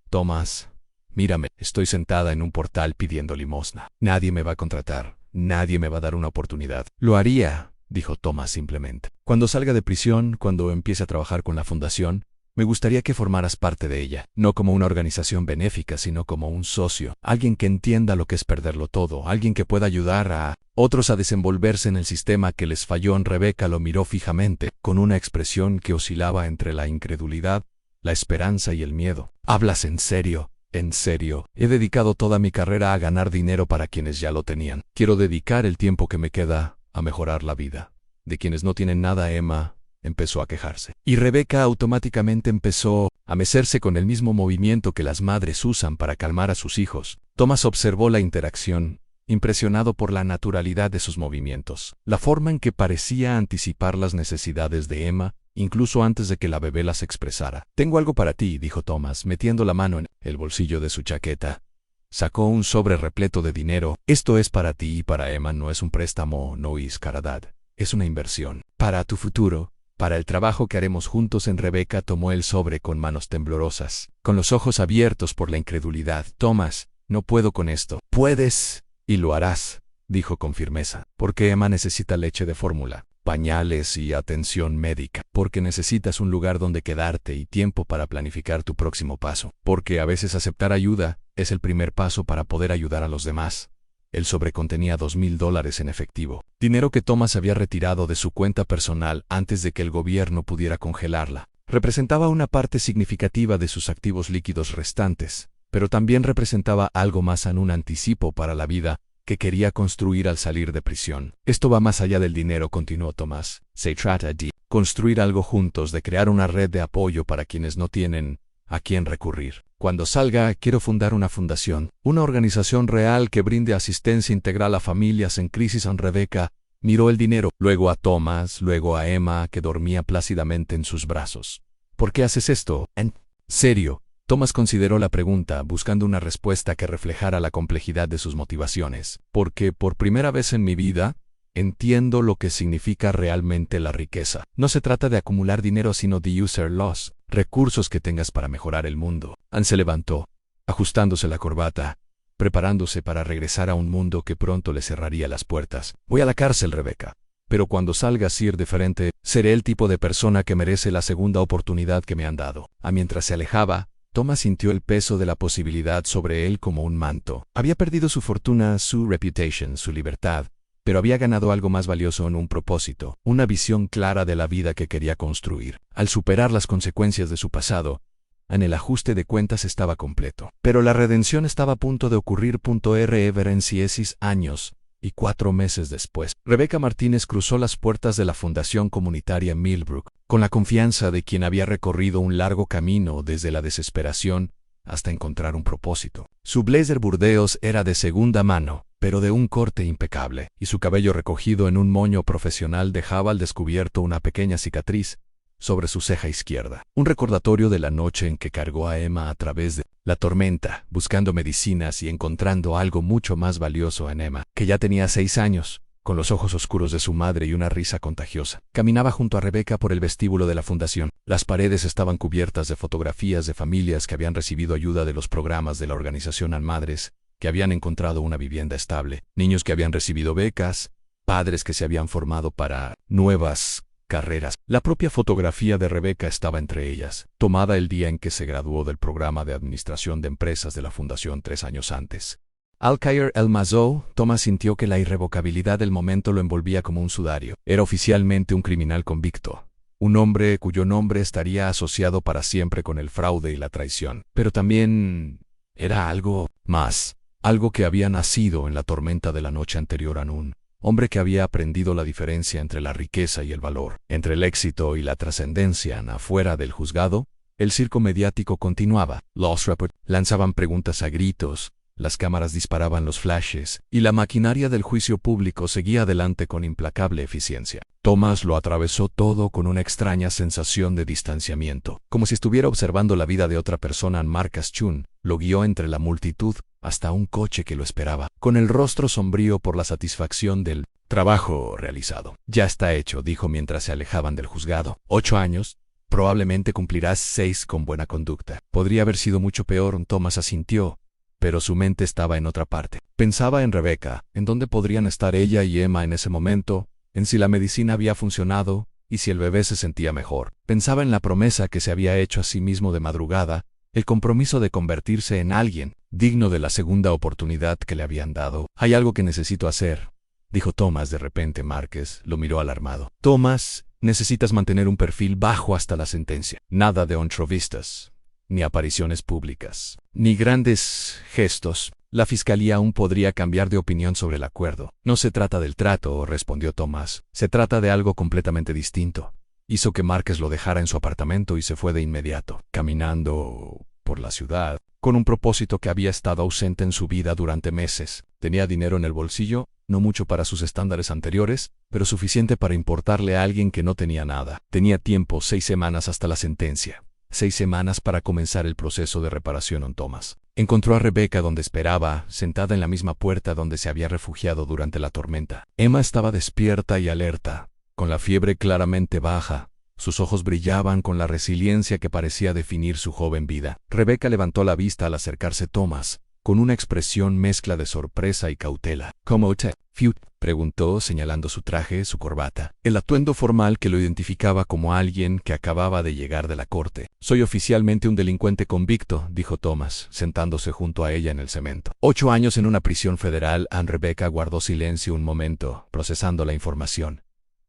Thomas, mírame, estoy sentada en un portal pidiendo limosna. Nadie me va a contratar, nadie me va a dar una oportunidad. Lo haría, dijo Thomas simplemente. Cuando salga de prisión, cuando empiece a trabajar con la fundación, me gustaría que formaras parte de ella, no como una organización benéfica, sino como un socio, alguien que entienda lo que es perderlo todo, alguien que pueda ayudar a otros a desenvolverse en el sistema que les falló. Rebecca lo miró fijamente, con una expresión que oscilaba entre la incredulidad, la esperanza y el miedo. ¿Hablas en serio? En serio, he dedicado toda mi carrera a ganar dinero para quienes ya lo tenían. Quiero dedicar el tiempo que me queda a mejorar la vida de quienes no tienen nada. Emma empezó a quejarse, y Rebecca automáticamente empezó a mecerse con el mismo movimiento que las madres usan para calmar a sus hijos. Thomas observó la interacción, impresionado por la naturalidad de sus movimientos, la forma en que parecía anticipar las necesidades de Emma, incluso antes de que la bebé las expresara. Tengo algo para ti, dijo Thomas, metiendo la mano en el bolsillo de su chaqueta. Sacó un sobre repleto de dinero. Esto es para ti y para Emma. No es un préstamo, no es caridad. Es una inversión para tu futuro, para el trabajo que haremos juntos. Rebecca tomó el sobre con manos temblorosas, con los ojos abiertos por la incredulidad. Thomas, no puedo con esto. Puedes, y lo harás, dijo con firmeza, porque Emma necesita leche de fórmula, pañales y atención médica, porque necesitas un lugar donde quedarte y tiempo para planificar tu próximo paso, porque a veces aceptar ayuda es el primer paso para poder ayudar a los demás. El sobre contenía $2,000 en efectivo, dinero que Thomas había retirado de su cuenta personal antes de que el gobierno pudiera congelarla. Representaba una parte significativa de sus activos líquidos restantes, pero también representaba algo más, en un anticipo para la vida que quería construir al salir de prisión. Esto va más allá del dinero, continuó Thomas. Se trata de construir algo juntos, de crear una red de apoyo para quienes no tienen a quién recurrir. Cuando salga, quiero fundar una fundación, una organización real que brinde asistencia integral a familias en crisis. Rebecca Miró el dinero, luego a Thomas, luego a Emma, que dormía plácidamente en sus brazos. ¿Por qué haces esto? ¿En serio? Thomas consideró la pregunta, buscando una respuesta que reflejara la complejidad de sus motivaciones. Porque, por primera vez en mi vida, entiendo lo que significa realmente la riqueza. No se trata de acumular dinero, sino de user loss, recursos que tengas para mejorar el mundo. Anne se levantó, ajustándose la corbata, preparándose para regresar a un mundo que pronto le cerraría las puertas. Voy a la cárcel, Rebecca. Pero cuando salga Sir diferente, seré el tipo de persona que merece la segunda oportunidad que me han dado. Mientras se alejaba, Thomas sintió el peso de la posibilidad sobre él como un manto. Había perdido su fortuna, su reputation, su libertad, pero había ganado algo más valioso en un propósito, una visión clara de la vida que quería construir. Al superar las consecuencias de su pasado, en el ajuste de cuentas estaba completo. Pero la redención estaba a punto de ocurrir. Reverenciesis años y 4 meses después, Rebecca Martínez cruzó las puertas de la Fundación Comunitaria Millbrook, con la confianza de quien había recorrido un largo camino desde la desesperación hasta encontrar un propósito. Su blazer burdeos era de segunda mano, pero de un corte impecable, y su cabello recogido en un moño profesional dejaba al descubierto una pequeña cicatriz sobre su ceja izquierda. Un recordatorio de la noche en que cargó a Emma a través de la tormenta, buscando medicinas y encontrando algo mucho más valioso en Emma, que ya tenía 6 años, con los ojos oscuros de su madre y una risa contagiosa. Caminaba junto a Rebecca por el vestíbulo de la fundación. Las paredes estaban cubiertas de fotografías de familias que habían recibido ayuda de los programas de la organización ANMADRES, que habían encontrado una vivienda estable, niños que habían recibido becas, padres que se habían formado para nuevas carreras. La propia fotografía de Rebecca estaba entre ellas, tomada el día en que se graduó del programa de administración de empresas de la fundación 3 años antes. Al caer el Mazo, Thomas sintió que la irrevocabilidad del momento lo envolvía como un sudario. Era oficialmente un criminal convicto, un hombre cuyo nombre estaría asociado para siempre con el fraude y la traición. Pero también era algo más, algo que había nacido en la tormenta de la noche anterior a un hombre que había aprendido la diferencia entre la riqueza y el valor, entre el éxito y la trascendencia. Afuera del juzgado, el circo mediático continuaba. Los reporters lanzaban preguntas a gritos, las cámaras disparaban los flashes, y la maquinaria del juicio público seguía adelante con implacable eficiencia. Thomas lo atravesó todo con una extraña sensación de distanciamiento, como si estuviera observando la vida de otra persona. Marcus Chun lo guió entre la multitud hasta un coche que lo esperaba, con el rostro sombrío por la satisfacción del trabajo realizado. Ya está hecho, dijo mientras se alejaban del juzgado. 8 años, probablemente cumplirás 6 con buena conducta. Podría haber sido mucho peor. Thomas asintió, pero su mente estaba en otra parte. Pensaba en Rebecca, en dónde podrían estar ella y Emma en ese momento, en si la medicina había funcionado y si el bebé se sentía mejor. Pensaba en la promesa que se había hecho a sí mismo de madrugada, el compromiso de convertirse en alguien digno de la segunda oportunidad que le habían dado. Hay algo que necesito hacer, dijo Thomas de repente. Márquez lo miró alarmado. Thomas, necesitas mantener un perfil bajo hasta la sentencia. Nada de entrevistas, ni apariciones públicas, ni grandes gestos. La fiscalía aún podría cambiar de opinión sobre el acuerdo. No se trata del trato, respondió Thomas. Se trata de algo completamente distinto. Hizo que Márquez lo dejara en su apartamento y se fue de inmediato, caminando por la ciudad, con un propósito que había estado ausente en su vida durante meses. Tenía dinero en el bolsillo, no mucho para sus estándares anteriores, pero suficiente para importarle a alguien que no tenía nada. Tenía tiempo, 6 semanas hasta la sentencia. 6 semanas para comenzar el proceso de reparación en Thomas. Encontró a Rebecca donde esperaba, sentada en la misma puerta donde se había refugiado durante la tormenta. Emma estaba despierta y alerta, con la fiebre claramente baja. Sus ojos brillaban con la resiliencia que parecía definir su joven vida. Rebecca levantó la vista al acercarse Thomas, con una expresión mezcla de sorpresa y cautela. ¿Cómo te fue?, preguntó, señalando su traje, su corbata, el atuendo formal que lo identificaba como alguien que acababa de llegar de la corte. Soy oficialmente un delincuente convicto, dijo Thomas, sentándose junto a ella en el cemento. 8 años en una prisión federal. Rebecca guardó silencio un momento, procesando la información.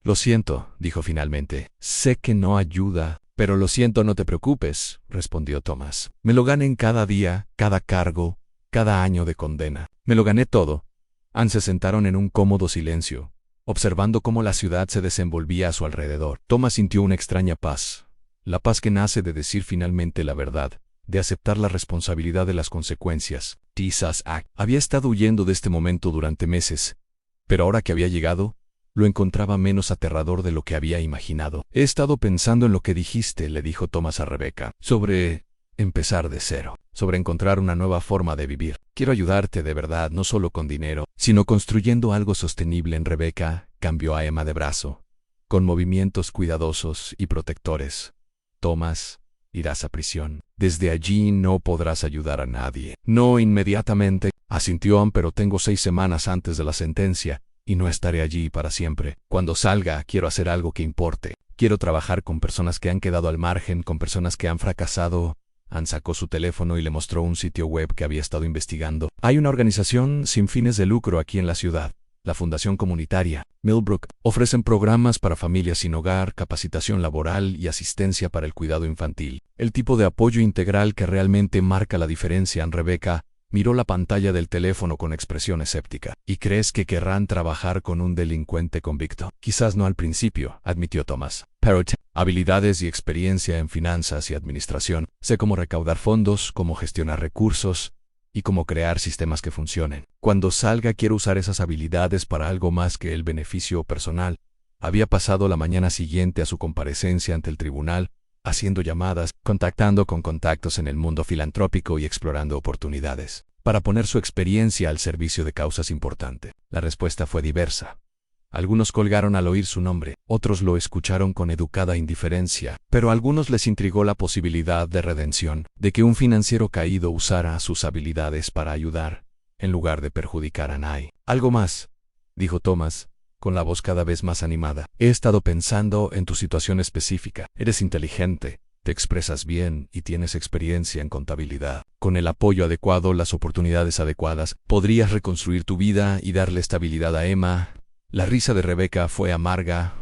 Lo siento, dijo finalmente. Sé que no ayuda, pero lo siento, no te preocupes, respondió Thomas. Me lo gané cada día, cada cargo, cada año de condena. Me lo gané todo. Se sentaron en un cómodo silencio, observando cómo la ciudad se desenvolvía a su alrededor. Thomas sintió una extraña paz, la paz que nace de decir finalmente la verdad, de aceptar la responsabilidad de las consecuencias. Había estado huyendo de este momento durante meses, pero ahora que había llegado, lo encontraba menos aterrador de lo que había imaginado. He estado pensando en lo que dijiste, le dijo Thomas a Rebecca, sobre empezar de cero, sobre encontrar una nueva forma de vivir. Quiero ayudarte de verdad, no solo con dinero, sino construyendo algo sostenible. Rebecca cambió a Emma de brazo, con movimientos cuidadosos y protectores. Thomas, irás a prisión. Desde allí no podrás ayudar a nadie. No inmediatamente, asintió, pero tengo 6 semanas antes de la sentencia, y no estaré allí para siempre. Cuando salga, quiero hacer algo que importe. Quiero trabajar con personas que han quedado al margen, con personas que han fracasado. Ann sacó su teléfono y le mostró un sitio web que había estado investigando. Hay una organización sin fines de lucro aquí en la ciudad, la Fundación Comunitaria Millbrook. Ofrecen programas para familias sin hogar, capacitación laboral y asistencia para el cuidado infantil. El tipo de apoyo integral que realmente marca la diferencia. Rebecca miró la pantalla del teléfono con expresión escéptica. ¿Y crees que querrán trabajar con un delincuente convicto? Quizás no al principio, admitió Thomas. Pero habilidades y experiencia en finanzas y administración. Sé cómo recaudar fondos, cómo gestionar recursos y cómo crear sistemas que funcionen. Cuando salga, quiero usar esas habilidades para algo más que el beneficio personal. Había pasado la mañana siguiente a su comparecencia ante el tribunal, haciendo llamadas, contactando con contactos en el mundo filantrópico y explorando oportunidades para poner su experiencia al servicio de causas importantes. La respuesta fue diversa. Algunos colgaron al oír su nombre, otros lo escucharon con educada indiferencia, pero a algunos les intrigó la posibilidad de redención, de que un financiero caído usara sus habilidades para ayudar, en lugar de perjudicar a nadie. Algo más, dijo Thomas, con la voz cada vez más animada. He estado pensando en tu situación específica. Eres inteligente, te expresas bien y tienes experiencia en contabilidad. Con el apoyo adecuado, las oportunidades adecuadas, podrías reconstruir tu vida y darle estabilidad a Emma. La risa de Rebecca fue amarga.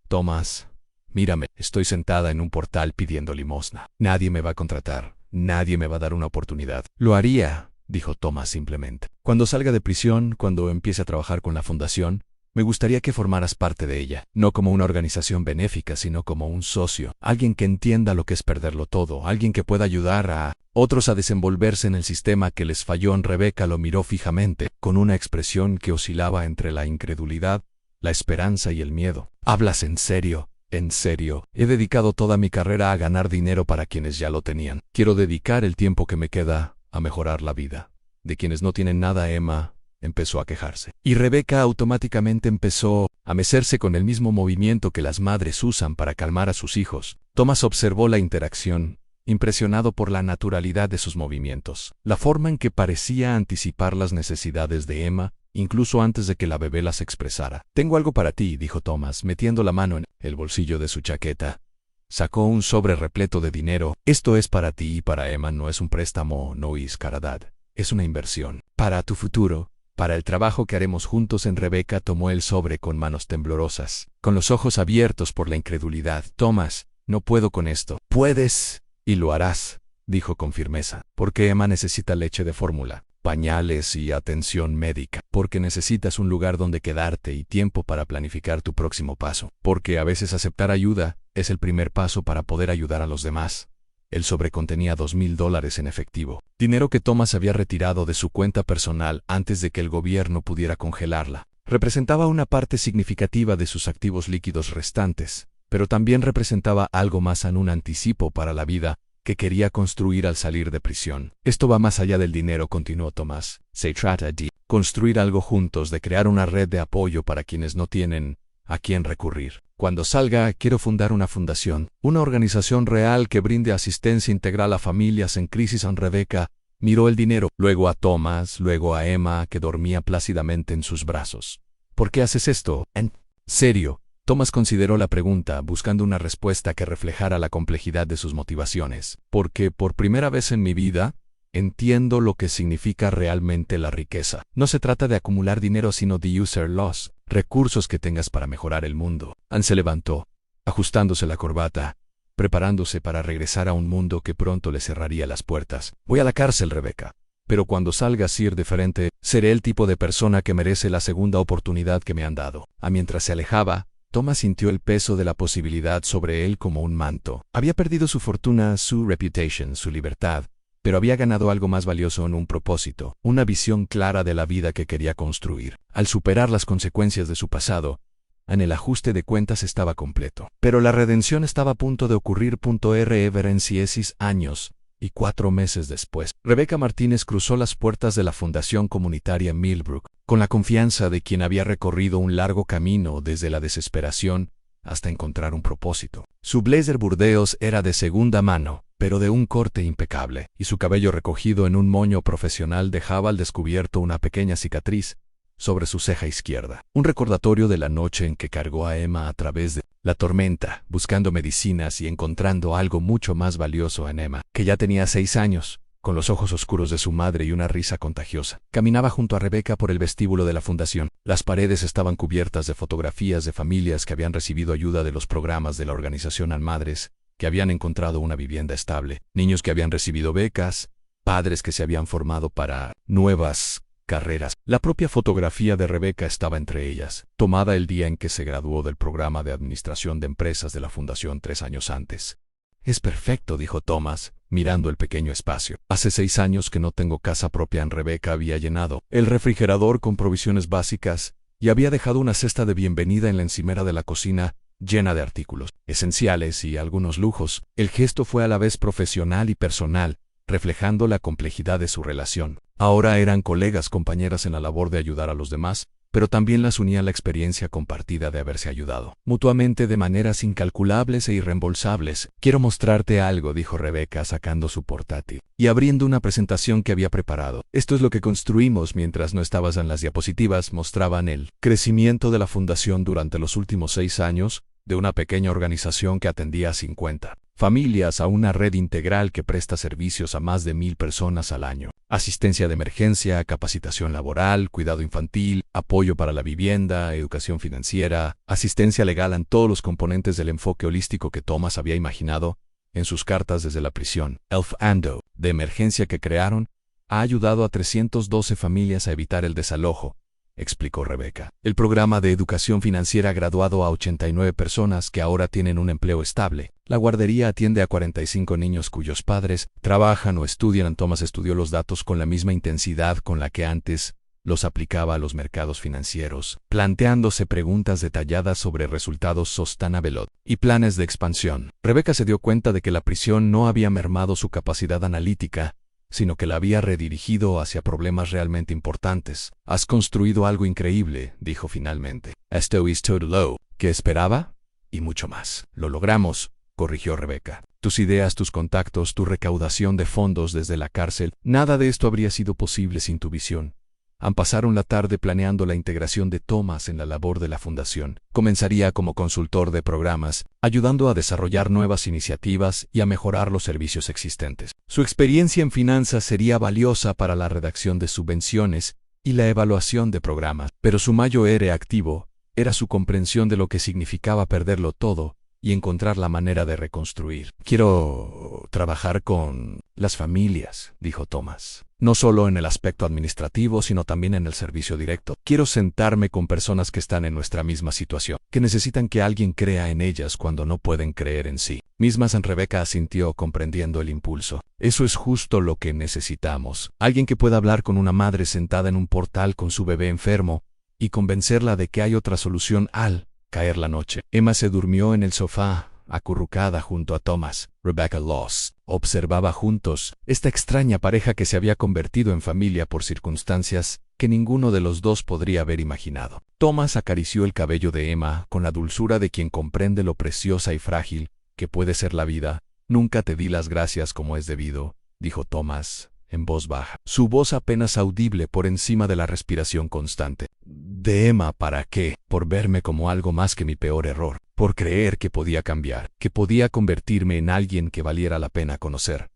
Thomas, mírame, estoy sentada en un portal pidiendo limosna. Nadie me va a contratar, nadie me va a dar una oportunidad. Lo haría, dijo Thomas simplemente. Cuando salga de prisión, cuando empiece a trabajar con la fundación, me gustaría que formaras parte de ella, no como una organización benéfica, sino como un socio, alguien que entienda lo que es perderlo todo, alguien que pueda ayudar a otros a desenvolverse en el sistema que les falló. Rebecca lo miró fijamente, con una expresión que oscilaba entre la incredulidad, la esperanza y el miedo. ¿Hablas en serio? En serio, he dedicado toda mi carrera a ganar dinero para quienes ya lo tenían. Quiero dedicar el tiempo que me queda a mejorar la vida de quienes no tienen nada. Emma empezó a quejarse. Y Rebecca automáticamente empezó a mecerse con el mismo movimiento que las madres usan para calmar a sus hijos. Thomas observó la interacción, impresionado por la naturalidad de sus movimientos, la forma en que parecía anticipar las necesidades de Emma, incluso antes de que la bebé las expresara. Tengo algo para ti, dijo Thomas, metiendo la mano en el bolsillo de su chaqueta. Sacó un sobre repleto de dinero. Esto es para ti y para Emma. No es un préstamo, no es caridad. Es una inversión para tu futuro, para el trabajo que haremos juntos. Rebecca tomó el sobre con manos temblorosas, con los ojos abiertos por la incredulidad. Thomas, no puedo con esto. Puedes, y lo harás, dijo con firmeza. Porque Emma necesita leche de fórmula, pañales y atención médica. Porque necesitas un lugar donde quedarte y tiempo para planificar tu próximo paso. Porque a veces aceptar ayuda es el primer paso para poder ayudar a los demás. El sobre contenía $2,000 en efectivo, dinero que Thomas había retirado de su cuenta personal antes de que el gobierno pudiera congelarla. Representaba una parte significativa de sus activos líquidos restantes, pero también representaba algo más, en un anticipo para la vida que quería construir al salir de prisión. Esto va más allá del dinero, continuó Thomas. Se trata de construir algo juntos, de crear una red de apoyo para quienes no tienen a quién recurrir. Cuando salga, quiero fundar una fundación, una organización real que brinde asistencia integral a familias en crisis. Rebecca miró el dinero, luego a Thomas, luego a Emma, que dormía plácidamente en sus brazos. ¿Por qué haces esto? ¿En serio? Thomas consideró la pregunta, buscando una respuesta que reflejara la complejidad de sus motivaciones. Porque por primera vez en mi vida, entiendo lo que significa realmente la riqueza. No se trata de acumular dinero, sino de user loss, recursos que tengas para mejorar el mundo. Ann se levantó, ajustándose la corbata, preparándose para regresar a un mundo que pronto le cerraría las puertas. Voy a la cárcel, Rebecca. Pero cuando salga ir diferente, seré el tipo de persona que merece la segunda oportunidad que me han dado. Mientras se alejaba, Thomas sintió el peso de la posibilidad sobre él como un manto. Había perdido su fortuna, su reputation, su libertad, pero había ganado algo más valioso, en un propósito, una visión clara de la vida que quería construir. Al superar las consecuencias de su pasado, En el ajuste de cuentas estaba completo. Pero la redención estaba a punto de ocurrir. Reverenciesis años y 4 meses después, Rebecca Martínez cruzó las puertas de la Fundación Comunitaria Millbrook, con la confianza de quien había recorrido un largo camino desde la desesperación hasta encontrar un propósito. Su blazer burdeos era de segunda mano, pero de un corte impecable, y su cabello recogido en un moño profesional dejaba al descubierto una pequeña cicatriz sobre su ceja izquierda. Un recordatorio de la noche en que cargó a Emma a través de la tormenta, buscando medicinas y encontrando algo mucho más valioso en Emma, que ya tenía 6 años, con los ojos oscuros de su madre y una risa contagiosa. Caminaba junto a Rebecca por el vestíbulo de la fundación. Las paredes estaban cubiertas de fotografías de familias que habían recibido ayuda de los programas de la organización ANMadres, que habían encontrado una vivienda estable, niños que habían recibido becas, padres que se habían formado para nuevas carreras. La propia fotografía de Rebecca estaba entre ellas, tomada el día en que se graduó del programa de administración de empresas de la fundación 3 años antes. «Es perfecto», dijo Thomas, mirando el pequeño espacio. «Hace 6 años que no tengo casa propia». Rebecca había llenado el refrigerador con provisiones básicas y había dejado una cesta de bienvenida en la encimera de la cocina llena de artículos esenciales y algunos lujos. El gesto fue a la vez profesional y personal, reflejando la complejidad de su relación. Ahora eran compañeras en la labor de ayudar a los demás, pero también las unía la experiencia compartida de haberse ayudado mutuamente de maneras incalculables e irreembolsables. «Quiero mostrarte algo», dijo Rebecca sacando su portátil y abriendo una presentación que había preparado. «Esto es lo que construimos mientras no estabas en las diapositivas». Mostraban el crecimiento de la fundación durante los últimos 6 años, de una pequeña organización que atendía a 50 familias a una red integral que presta servicios a más de 1000 personas al año. Asistencia de emergencia, capacitación laboral, cuidado infantil, apoyo para la vivienda, educación financiera, asistencia legal en todos los componentes del enfoque holístico que Thomas había imaginado en sus cartas desde la prisión. El fondo de emergencia que crearon ha ayudado a 312 familias a evitar el desalojo, explicó Rebecca. El programa de educación financiera ha graduado a 89 personas que ahora tienen un empleo estable. La guardería atiende a 45 niños cuyos padres trabajan o estudian. Thomas estudió los datos con la misma intensidad con la que antes los aplicaba a los mercados financieros, planteándose preguntas detalladas sobre resultados sostenibles y planes de expansión. Rebecca se dio cuenta de que la prisión no había mermado su capacidad analítica, sino que la había redirigido hacia problemas realmente importantes. «Has construido algo increíble», dijo finalmente. «Esto es todo lo que esperaba y mucho más». «Lo logramos», corrigió Rebecca. «Tus ideas, tus contactos, tu recaudación de fondos desde la cárcel, nada de esto habría sido posible sin tu visión». Pasaron la tarde planeando la integración de Thomas en la labor de la fundación. Comenzaría como consultor de programas, ayudando a desarrollar nuevas iniciativas y a mejorar los servicios existentes. Su experiencia en finanzas sería valiosa para la redacción de subvenciones y la evaluación de programas, pero su mayor activo era su comprensión de lo que significaba perderlo todo y encontrar la manera de reconstruir. «Quiero trabajar con las familias», dijo Thomas. «No solo en el aspecto administrativo, sino también en el servicio directo. Quiero sentarme con personas que están en nuestra misma situación, que necesitan que alguien crea en ellas cuando no pueden creer en sí mismas». Rebecca asintió, comprendiendo el impulso. «Eso es justo lo que necesitamos. Alguien que pueda hablar con una madre sentada en un portal con su bebé enfermo y convencerla de que hay otra solución al caer la noche». Emma se durmió en el sofá, acurrucada junto a Thomas. Rebecca los observaba juntos, esta extraña pareja que se había convertido en familia por circunstancias que ninguno de los dos podría haber imaginado. Thomas acarició el cabello de Emma con la dulzura de quien comprende lo preciosa y frágil que puede ser la vida. «Nunca te di las gracias como es debido», dijo Thomas en voz baja, su voz apenas audible por encima de la respiración constante de Emma. «¿Para qué? Por verme como algo más que mi peor error, por creer que podía cambiar, que podía convertirme en alguien que valiera la pena conocer».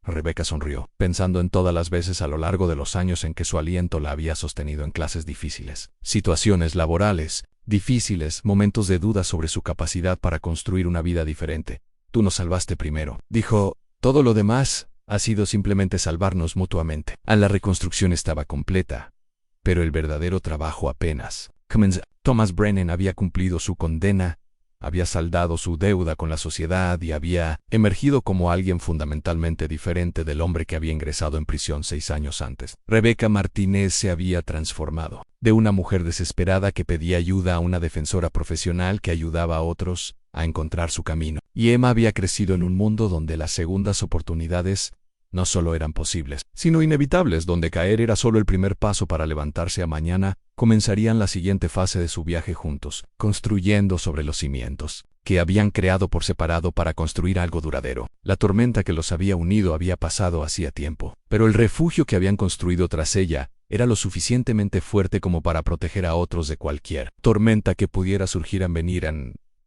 Rebecca sonrió, pensando en todas las veces a lo largo de los años en que su aliento la había sostenido en clases difíciles, situaciones laborales difíciles, momentos de duda sobre su capacidad para construir una vida diferente. «Tú nos salvaste primero», dijo. «Todo lo demás ha sido simplemente salvarnos mutuamente». La reconstrucción estaba completa, pero el verdadero trabajo apenas comenzó. Thomas Brennan había cumplido su condena había saldado su deuda con la sociedad y había emergido como alguien fundamentalmente diferente del hombre que había ingresado en prisión 6 años antes. Rebecca Martínez se había transformado. De una mujer desesperada que pedía ayuda a una defensora profesional que ayudaba a otros a encontrar su camino. Y Emma había crecido en un mundo donde las segundas oportunidades no solo eran posibles, sino inevitables, donde caer era solo el primer paso para levantarse a mañana. Comenzarían la siguiente fase de su viaje juntos, construyendo sobre los cimientos que habían creado por separado para construir algo duradero. La tormenta que los había unido había pasado hacía tiempo, pero el refugio que habían construido tras ella era lo suficientemente fuerte como para proteger a otros de cualquier tormenta que pudiera surgir en venir.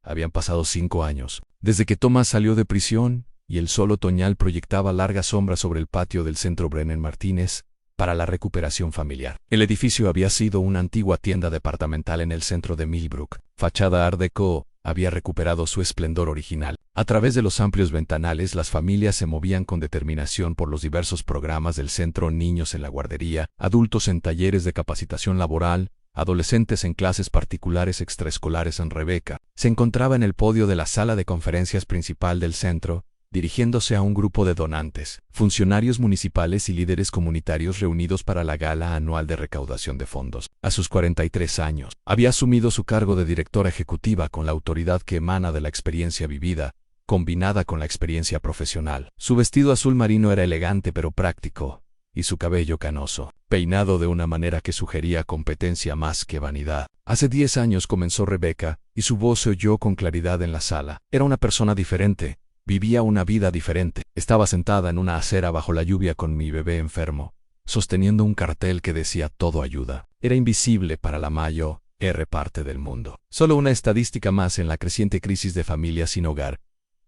Habían pasado 5 años, desde que Thomas salió de prisión, y el sol otoñal proyectaba largas sombras sobre el patio del centro Brennan Martínez para la recuperación familiar. El edificio había sido una antigua tienda departamental en el centro de Millbrook. Fachada Art Deco, había recuperado su esplendor original. A través de los amplios ventanales, las familias se movían con determinación por los diversos programas del centro: niños en la guardería, adultos en talleres de capacitación laboral, adolescentes en clases particulares extraescolares. Rebecca se encontraba en el podio de la sala de conferencias principal del centro, dirigiéndose a un grupo de donantes, funcionarios municipales y líderes comunitarios reunidos para la gala anual de recaudación de fondos. A sus 43 años, había asumido su cargo de directora ejecutiva con la autoridad que emana de la experiencia vivida, combinada con la experiencia profesional. Su vestido azul marino era elegante pero práctico, y su cabello canoso, peinado de una manera que sugería competencia más que vanidad. Hace 10 años comenzó Rebecca, y su voz se oyó con claridad en la sala. Era una persona diferente. Vivía una vida diferente. Estaba sentada en una acera bajo la lluvia con mi bebé enfermo, sosteniendo un cartel que decía "todo ayuda". Era invisible para la mayor parte del mundo. Solo una estadística más en la creciente crisis de familias sin hogar.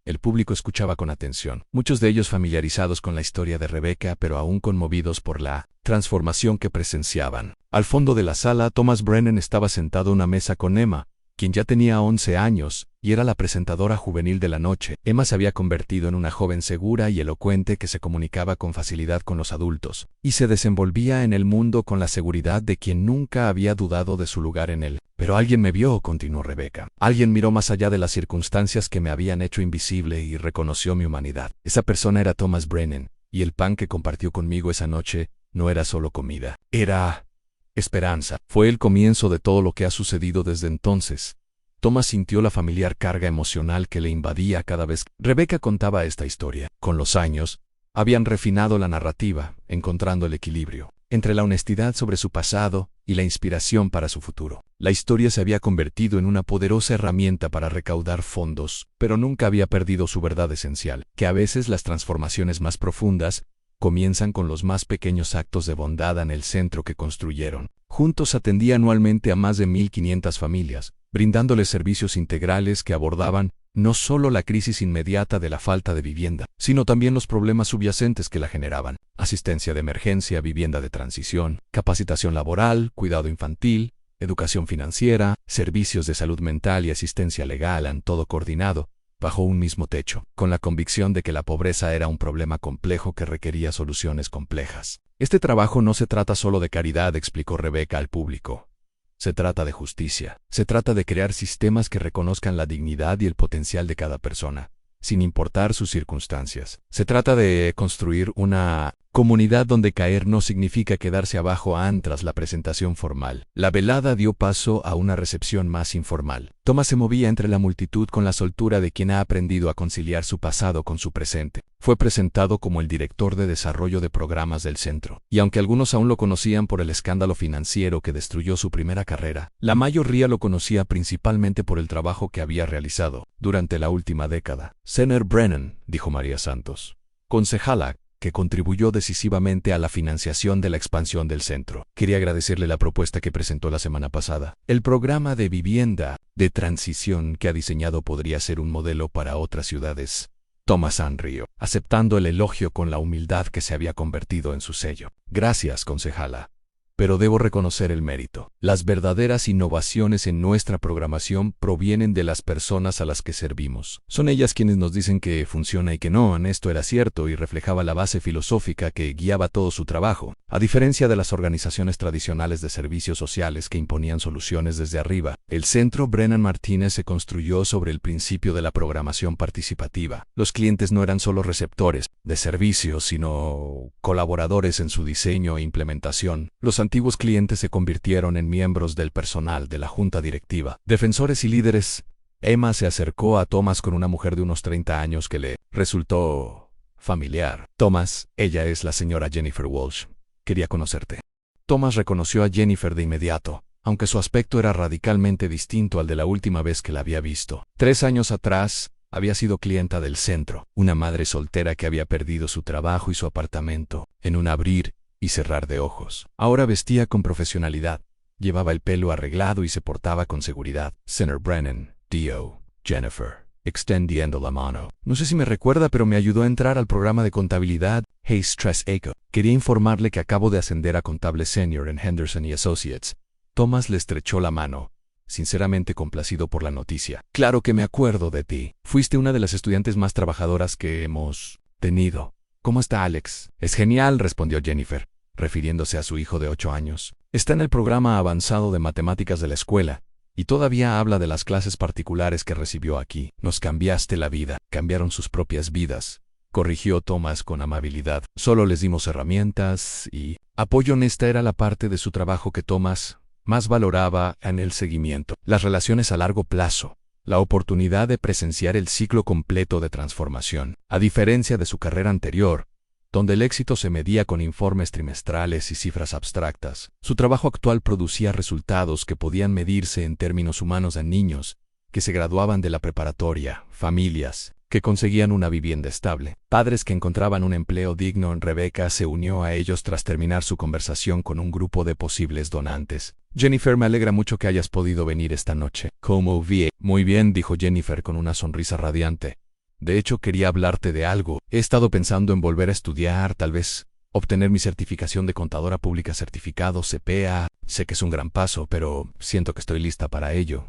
El público escuchaba con atención, muchos de ellos familiarizados con la historia de Rebecca, pero aún conmovidos por la transformación que presenciaban. Al fondo de la sala, Thomas Brennan estaba sentado a una mesa con Emma, quien ya tenía 11 años, y era la presentadora juvenil de la noche. Emma se había convertido en una joven segura y elocuente que se comunicaba con facilidad con los adultos, y se desenvolvía en el mundo con la seguridad de quien nunca había dudado de su lugar en él. Pero alguien me vio, continuó Rebecca. Alguien miró más allá de las circunstancias que me habían hecho invisible y reconoció mi humanidad. Esa persona era Thomas Brennan, y el pan que compartió conmigo esa noche no era solo comida, era esperanza. Fue el comienzo de todo lo que ha sucedido desde entonces. Thomas sintió la familiar carga emocional que le invadía cada vez que Rebecca contaba esta historia. Con los años, habían refinado la narrativa, encontrando el equilibrio entre la honestidad sobre su pasado y la inspiración para su futuro. La historia se había convertido en una poderosa herramienta para recaudar fondos, pero nunca había perdido su verdad esencial, que a veces las transformaciones más profundas comienzan con los más pequeños actos de bondad. En el centro que construyeron juntos atendía anualmente a más de 1.500 familias, brindándoles servicios integrales que abordaban no solo la crisis inmediata de la falta de vivienda, sino también los problemas subyacentes que la generaban: asistencia de emergencia, vivienda de transición, capacitación laboral, cuidado infantil, educación financiera, servicios de salud mental y asistencia legal, todo coordinado bajo un mismo techo, con la convicción de que la pobreza era un problema complejo que requería soluciones complejas. Este trabajo no se trata solo de caridad, explicó Rebecca al público. Se trata de justicia. Se trata de crear sistemas que reconozcan la dignidad y el potencial de cada persona, sin importar sus circunstancias. Se trata de construir una comunidad donde caer no significa quedarse abajo tras la presentación formal. La velada dio paso a una recepción más informal. Thomas se movía entre la multitud con la soltura de quien ha aprendido a conciliar su pasado con su presente. Fue presentado como el director de desarrollo de programas del centro, y aunque algunos aún lo conocían por el escándalo financiero que destruyó su primera carrera, la mayoría lo conocía principalmente por el trabajo que había realizado durante la última década. Senator Brennan, dijo María Santos, concejala, que contribuyó decisivamente a la financiación de la expansión del centro. Quería agradecerle la propuesta que presentó la semana pasada. El programa de vivienda de transición que ha diseñado podría ser un modelo para otras ciudades. Thomas sonrió, aceptando el elogio con la humildad que se había convertido en su sello. Gracias, concejala. pero debo reconocer el mérito. Las verdaderas innovaciones en nuestra programación provienen de las personas a las que servimos. Son ellas quienes nos dicen que funciona y que no. Esto era cierto y reflejaba la base filosófica que guiaba todo su trabajo. A diferencia de las organizaciones tradicionales de servicios sociales que imponían soluciones desde arriba, el Centro Brennan Martínez se construyó sobre el principio de la programación participativa. Los clientes no eran solo receptores de servicios, sino colaboradores en su diseño e implementación. Los antiguos clientes se convirtieron en miembros del personal de la junta directiva, defensores y líderes. Emma se acercó a Thomas con una mujer de unos 30 años que le resultó familiar. Thomas, ella es la señora Jennifer Walsh. Quería conocerte. Thomas reconoció a Jennifer de inmediato, aunque su aspecto era radicalmente distinto al de la última vez que la había visto. 3 años atrás, había sido clienta del centro, una madre soltera que había perdido su trabajo y su apartamento, en un abrir y cerrar de ojos. Ahora vestía con profesionalidad, llevaba el pelo arreglado y se portaba con seguridad. Senator Brennan, D.O., Jennifer, extendiendo la mano. No sé si me recuerda, pero me ayudó a entrar al programa de contabilidad Hayes Stress Eco. Quería informarle que acabo de ascender a contable senior en Henderson y Associates. Thomas le estrechó la mano, sinceramente complacido por la noticia. Claro que me acuerdo de ti. Fuiste una de las estudiantes más trabajadoras que hemos tenido. ¿Cómo está Alex? Es genial, respondió Jennifer, refiriéndose a su hijo de 8 años. Está en el programa avanzado de matemáticas de la escuela, y todavía habla de las clases particulares que recibió aquí. Nos cambiaste la vida. Cambiaron sus propias vidas, corrigió Thomas con amabilidad. Solo les dimos herramientas y apoyo. Esta era la parte de su trabajo que Thomas más valoraba en el seguimiento. Las relaciones a largo plazo. La oportunidad de presenciar el ciclo completo de transformación. A diferencia de su carrera anterior, donde el éxito se medía con informes trimestrales y cifras abstractas, su trabajo actual producía resultados que podían medirse en términos humanos en niños que se graduaban de la preparatoria, familias que conseguían una vivienda estable, padres que encontraban un empleo digno. Rebecca se unió a ellos tras terminar su conversación con un grupo de posibles donantes. Jennifer, me alegra mucho que hayas podido venir esta noche. ¿Cómo vi? Muy bien, dijo Jennifer con una sonrisa radiante. De hecho, quería hablarte de algo. He estado pensando en volver a estudiar, tal vez obtener mi certificación de contadora pública certificado CPA. Sé que es un gran paso, pero siento que estoy lista para ello.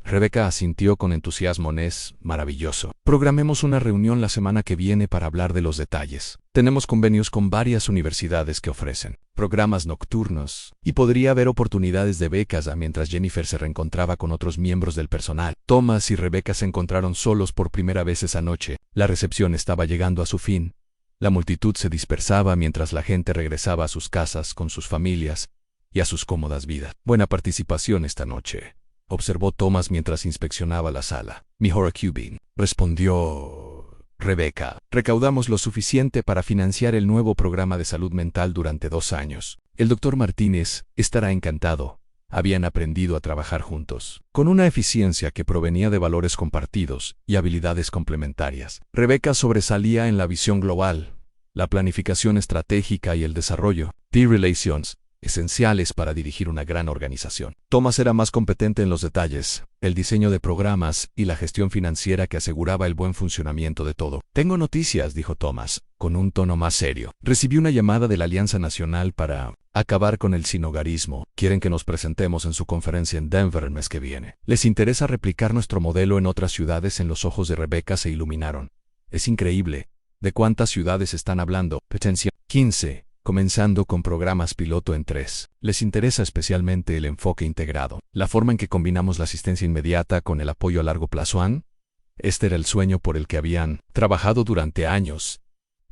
Rebecca asintió con entusiasmo. Es maravilloso. Programemos una reunión la semana que viene para hablar de los detalles. Tenemos convenios con varias universidades que ofrecen programas nocturnos, y podría haber oportunidades de becas mientras Jennifer se reencontraba con otros miembros del personal. Thomas y Rebecca se encontraron solos por primera vez esa noche. La recepción estaba llegando a su fin. La multitud se dispersaba mientras la gente regresaba a sus casas con sus familias y a sus cómodas vidas. Buena participación esta noche, observó Thomas mientras inspeccionaba la sala. Mejor Cuban, respondió Rebecca. Recaudamos lo suficiente para financiar el nuevo programa de salud mental durante 2 años. El Dr. Martínez estará encantado. Habían aprendido a trabajar juntos, con una eficiencia que provenía de valores compartidos y habilidades complementarias. Rebecca sobresalía en la visión global, la planificación estratégica y el desarrollo de relations, esenciales para dirigir una gran organización. Thomas era más competente en los detalles, el diseño de programas y la gestión financiera que aseguraba el buen funcionamiento de todo. Tengo noticias, dijo Thomas, con un tono más serio. Recibí una llamada de la Alianza Nacional para acabar con el sinhogarismo. Quieren que nos presentemos en su conferencia en Denver el mes que viene. Les interesa replicar nuestro modelo en otras ciudades. En los ojos de Rebecca se iluminaron. Es increíble. ¿De cuántas ciudades están hablando? Potencia 15. Comenzando con programas piloto en 3. Les interesa especialmente el enfoque integrado, la forma en que combinamos la asistencia inmediata con el apoyo a largo plazo. Este era el sueño por el que habían trabajado durante años.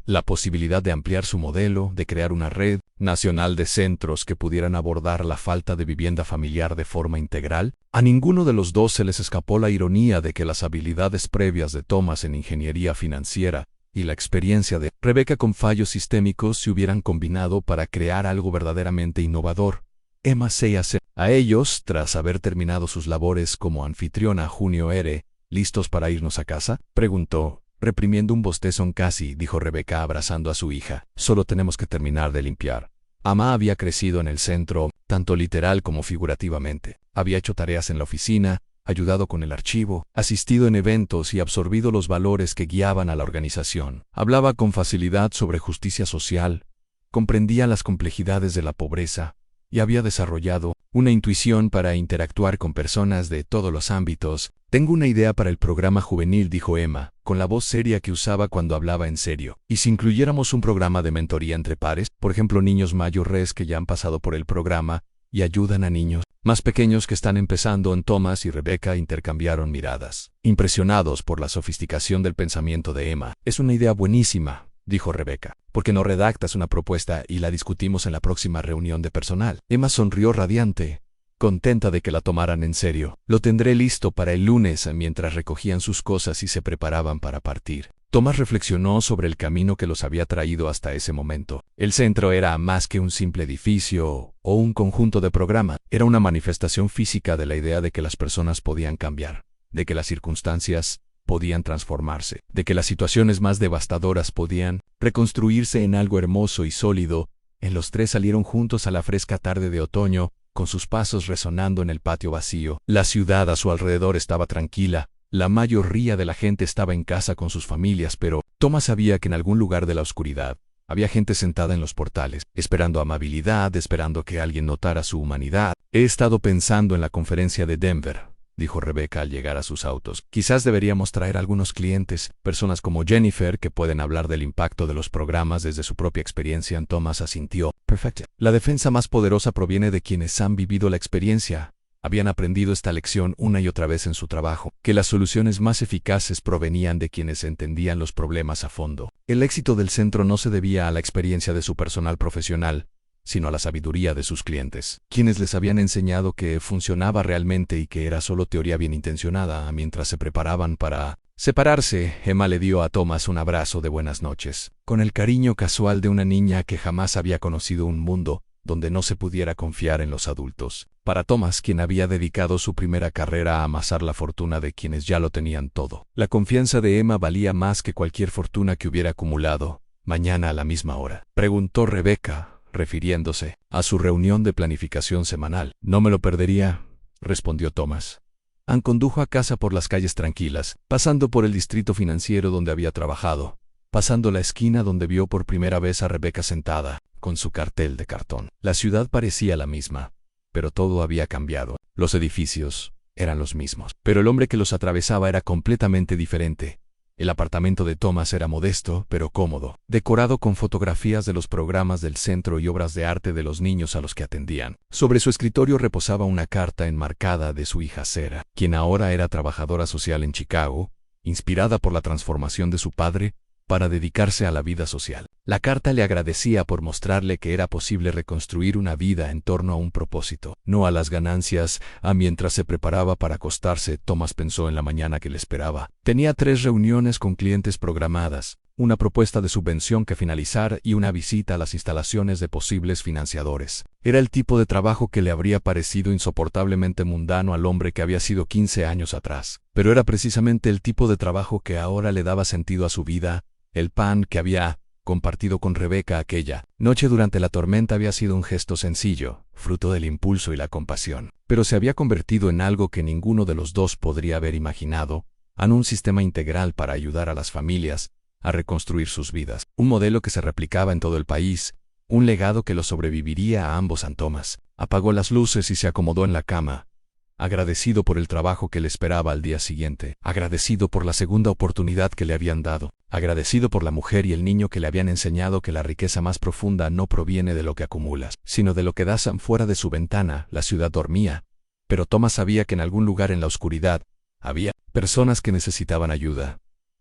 La posibilidad de ampliar su modelo, de crear una red nacional de centros que pudieran abordar la falta de vivienda familiar de forma integral. A ninguno de los dos se les escapó la ironía de que las habilidades previas de Thomas en ingeniería financiera y la experiencia de Rebecca con fallos sistémicos se hubieran combinado para crear algo verdaderamente innovador. Emma se hace a ellos, tras haber terminado sus labores como anfitriona junio R. ¿Listos para irnos a casa?, preguntó, reprimiendo un bostezo. Casi, dijo Rebecca abrazando a su hija. Solo tenemos que terminar de limpiar. Ama había crecido en el centro, tanto literal como figurativamente. Había hecho tareas en la oficina, ayudado con el archivo, asistido en eventos y absorbido los valores que guiaban a la organización. Hablaba con facilidad sobre justicia social, comprendía las complejidades de la pobreza y había desarrollado una intuición para interactuar con personas de todos los ámbitos. «Tengo una idea para el programa juvenil», dijo Emma, con la voz seria que usaba cuando hablaba en serio. «¿Y si incluyéramos un programa de mentoría entre pares? Por ejemplo, niños mayores que ya han pasado por el programa y ayudan a niños más pequeños que están empezando». Thomas y Rebecca intercambiaron miradas, impresionados por la sofisticación del pensamiento de Emma. «Es una idea buenísima», dijo Rebecca. «¿Por qué no redactas una propuesta y la discutimos en la próxima reunión de personal?» Emma sonrió radiante, contenta de que la tomaran en serio. «Lo tendré listo para el lunes», mientras recogían sus cosas y se preparaban para partir. Thomas reflexionó sobre el camino que los había traído hasta ese momento. El centro era más que un simple edificio o un conjunto de programa. Era una manifestación física de la idea de que las personas podían cambiar, de que las circunstancias podían transformarse, de que las situaciones más devastadoras podían reconstruirse en algo hermoso y sólido. Los tres salieron juntos a la fresca tarde de otoño, con sus pasos resonando en el patio vacío. La ciudad a su alrededor estaba tranquila. La mayoría de la gente estaba en casa con sus familias, pero Thomas sabía que en algún lugar de la oscuridad había gente sentada en los portales, esperando amabilidad, esperando que alguien notara su humanidad. «He estado pensando en la conferencia de Denver», dijo Rebecca al llegar a sus autos. «Quizás deberíamos traer algunos clientes, personas como Jennifer, que pueden hablar del impacto de los programas desde su propia experiencia». Thomas asintió. «Perfecto. La defensa más poderosa proviene de quienes han vivido la experiencia». Habían aprendido esta lección una y otra vez en su trabajo, que las soluciones más eficaces provenían de quienes entendían los problemas a fondo. El éxito del centro no se debía a la experiencia de su personal profesional, sino a la sabiduría de sus clientes, quienes les habían enseñado que funcionaba realmente y que era solo teoría bien intencionada. Mientras se preparaban para separarse, Emma le dio a Thomas un abrazo de buenas noches, con el cariño casual de una niña que jamás había conocido un mundo donde no se pudiera confiar en los adultos. Para Thomas, quien había dedicado su primera carrera a amasar la fortuna de quienes ya lo tenían todo, la confianza de Emma valía más que cualquier fortuna que hubiera acumulado. «¿Mañana a la misma hora?», preguntó Rebecca, refiriéndose a su reunión de planificación semanal. «No me lo perdería», respondió Thomas. Ann condujo a casa por las calles tranquilas, pasando por el distrito financiero donde había trabajado, pasando la esquina donde vio por primera vez a Rebecca sentada, con su cartel de cartón. La ciudad parecía la misma, pero todo había cambiado. Los edificios eran los mismos, pero el hombre que los atravesaba era completamente diferente. El apartamento de Thomas era modesto, pero cómodo, decorado con fotografías de los programas del centro y obras de arte de los niños a los que atendían. Sobre su escritorio reposaba una carta enmarcada de su hija Sarah, quien ahora era trabajadora social en Chicago, inspirada por la transformación de su padre para dedicarse a la vida social. La carta le agradecía por mostrarle que era posible reconstruir una vida en torno a un propósito, no a las ganancias. Mientras se preparaba para acostarse, Thomas pensó en la mañana que le esperaba. Tenía 3 reuniones con clientes programadas, una propuesta de subvención que finalizar y una visita a las instalaciones de posibles financiadores. Era el tipo de trabajo que le habría parecido insoportablemente mundano al hombre que había sido 15 años atrás, pero era precisamente el tipo de trabajo que ahora le daba sentido a su vida. El pan que había compartido con Rebecca aquella noche durante la tormenta había sido un gesto sencillo, fruto del impulso y la compasión, pero se había convertido en algo que ninguno de los dos podría haber imaginado, en un sistema integral para ayudar a las familias a reconstruir sus vidas, un modelo que se replicaba en todo el país, un legado que lo sobreviviría a ambos. Thomas apagó las luces y se acomodó en la cama, agradecido por el trabajo que le esperaba al día siguiente, agradecido por la segunda oportunidad que le habían dado, agradecido por la mujer y el niño que le habían enseñado que la riqueza más profunda no proviene de lo que acumulas, sino de lo que das fuera de su ventana. La ciudad dormía, pero Thomas sabía que en algún lugar en la oscuridad había personas que necesitaban ayuda,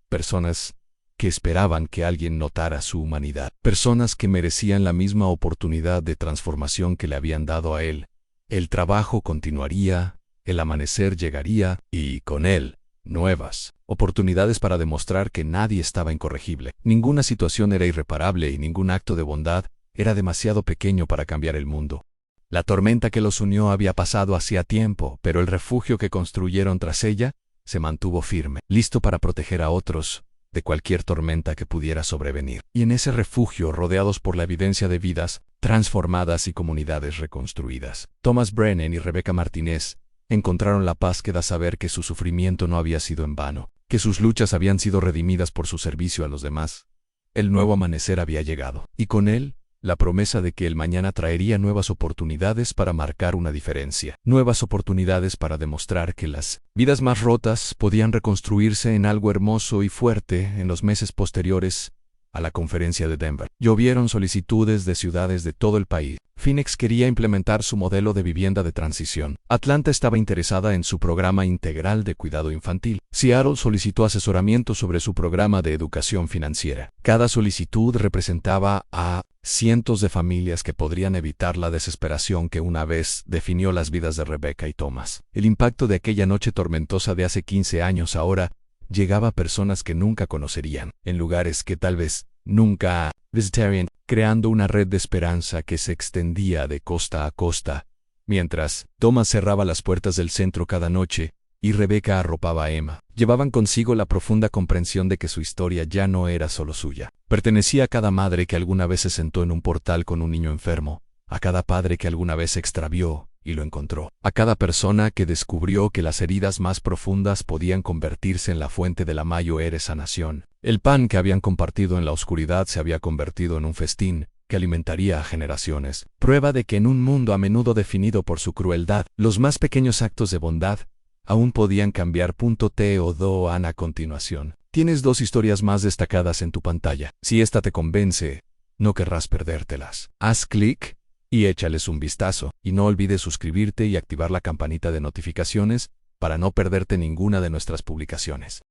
personas que esperaban que alguien notara su humanidad, personas que merecían la misma oportunidad de transformación que le habían dado a él. El trabajo continuaría, el amanecer llegaría, y con él, nuevas oportunidades para demostrar que nadie estaba incorregible. Ninguna situación era irreparable y ningún acto de bondad era demasiado pequeño para cambiar el mundo. La tormenta que los unió había pasado hacía tiempo, pero el refugio que construyeron tras ella se mantuvo firme, listo para proteger a otros de cualquier tormenta que pudiera sobrevenir. Y en ese refugio, rodeados por la evidencia de vidas transformadas y comunidades reconstruidas, Thomas Brennan y Rebecca Martínez encontraron la paz que da saber que su sufrimiento no había sido en vano, que sus luchas habían sido redimidas por su servicio a los demás. El nuevo amanecer había llegado, y con él, la promesa de que el mañana traería nuevas oportunidades para marcar una diferencia, nuevas oportunidades para demostrar que las vidas más rotas podían reconstruirse en algo hermoso y fuerte. En los meses posteriores a la conferencia de Denver, llovieron solicitudes de ciudades de todo el país. Phoenix quería implementar su modelo de vivienda de transición. Atlanta estaba interesada en su programa integral de cuidado infantil. Seattle solicitó asesoramiento sobre su programa de educación financiera. Cada solicitud representaba a cientos de familias que podrían evitar la desesperación que una vez definió las vidas de Rebecca y Thomas. El impacto de aquella noche tormentosa de hace 15 años ahora llegaba a personas que nunca conocerían, en lugares que tal vez nunca visitarían, creando una red de esperanza que se extendía de costa a costa. Mientras Thomas cerraba las puertas del centro cada noche y Rebecca arropaba a Emma, llevaban consigo la profunda comprensión de que su historia ya no era solo suya. Pertenecía a cada madre que alguna vez se sentó en un portal con un niño enfermo, a cada padre que alguna vez se extravió y lo encontró, a cada persona que descubrió que las heridas más profundas podían convertirse en la fuente de la mayor sanación. El pan que habían compartido en la oscuridad se había convertido en un festín que alimentaría a generaciones. Prueba de que en un mundo a menudo definido por su crueldad, los más pequeños actos de bondad aún podían cambiar. T o do an a continuación. Tienes 2 historias más destacadas en tu pantalla. Si esta te convence, no querrás perdértelas. Haz clic y échales un vistazo. Y no olvides suscribirte y activar la campanita de notificaciones para no perderte ninguna de nuestras publicaciones.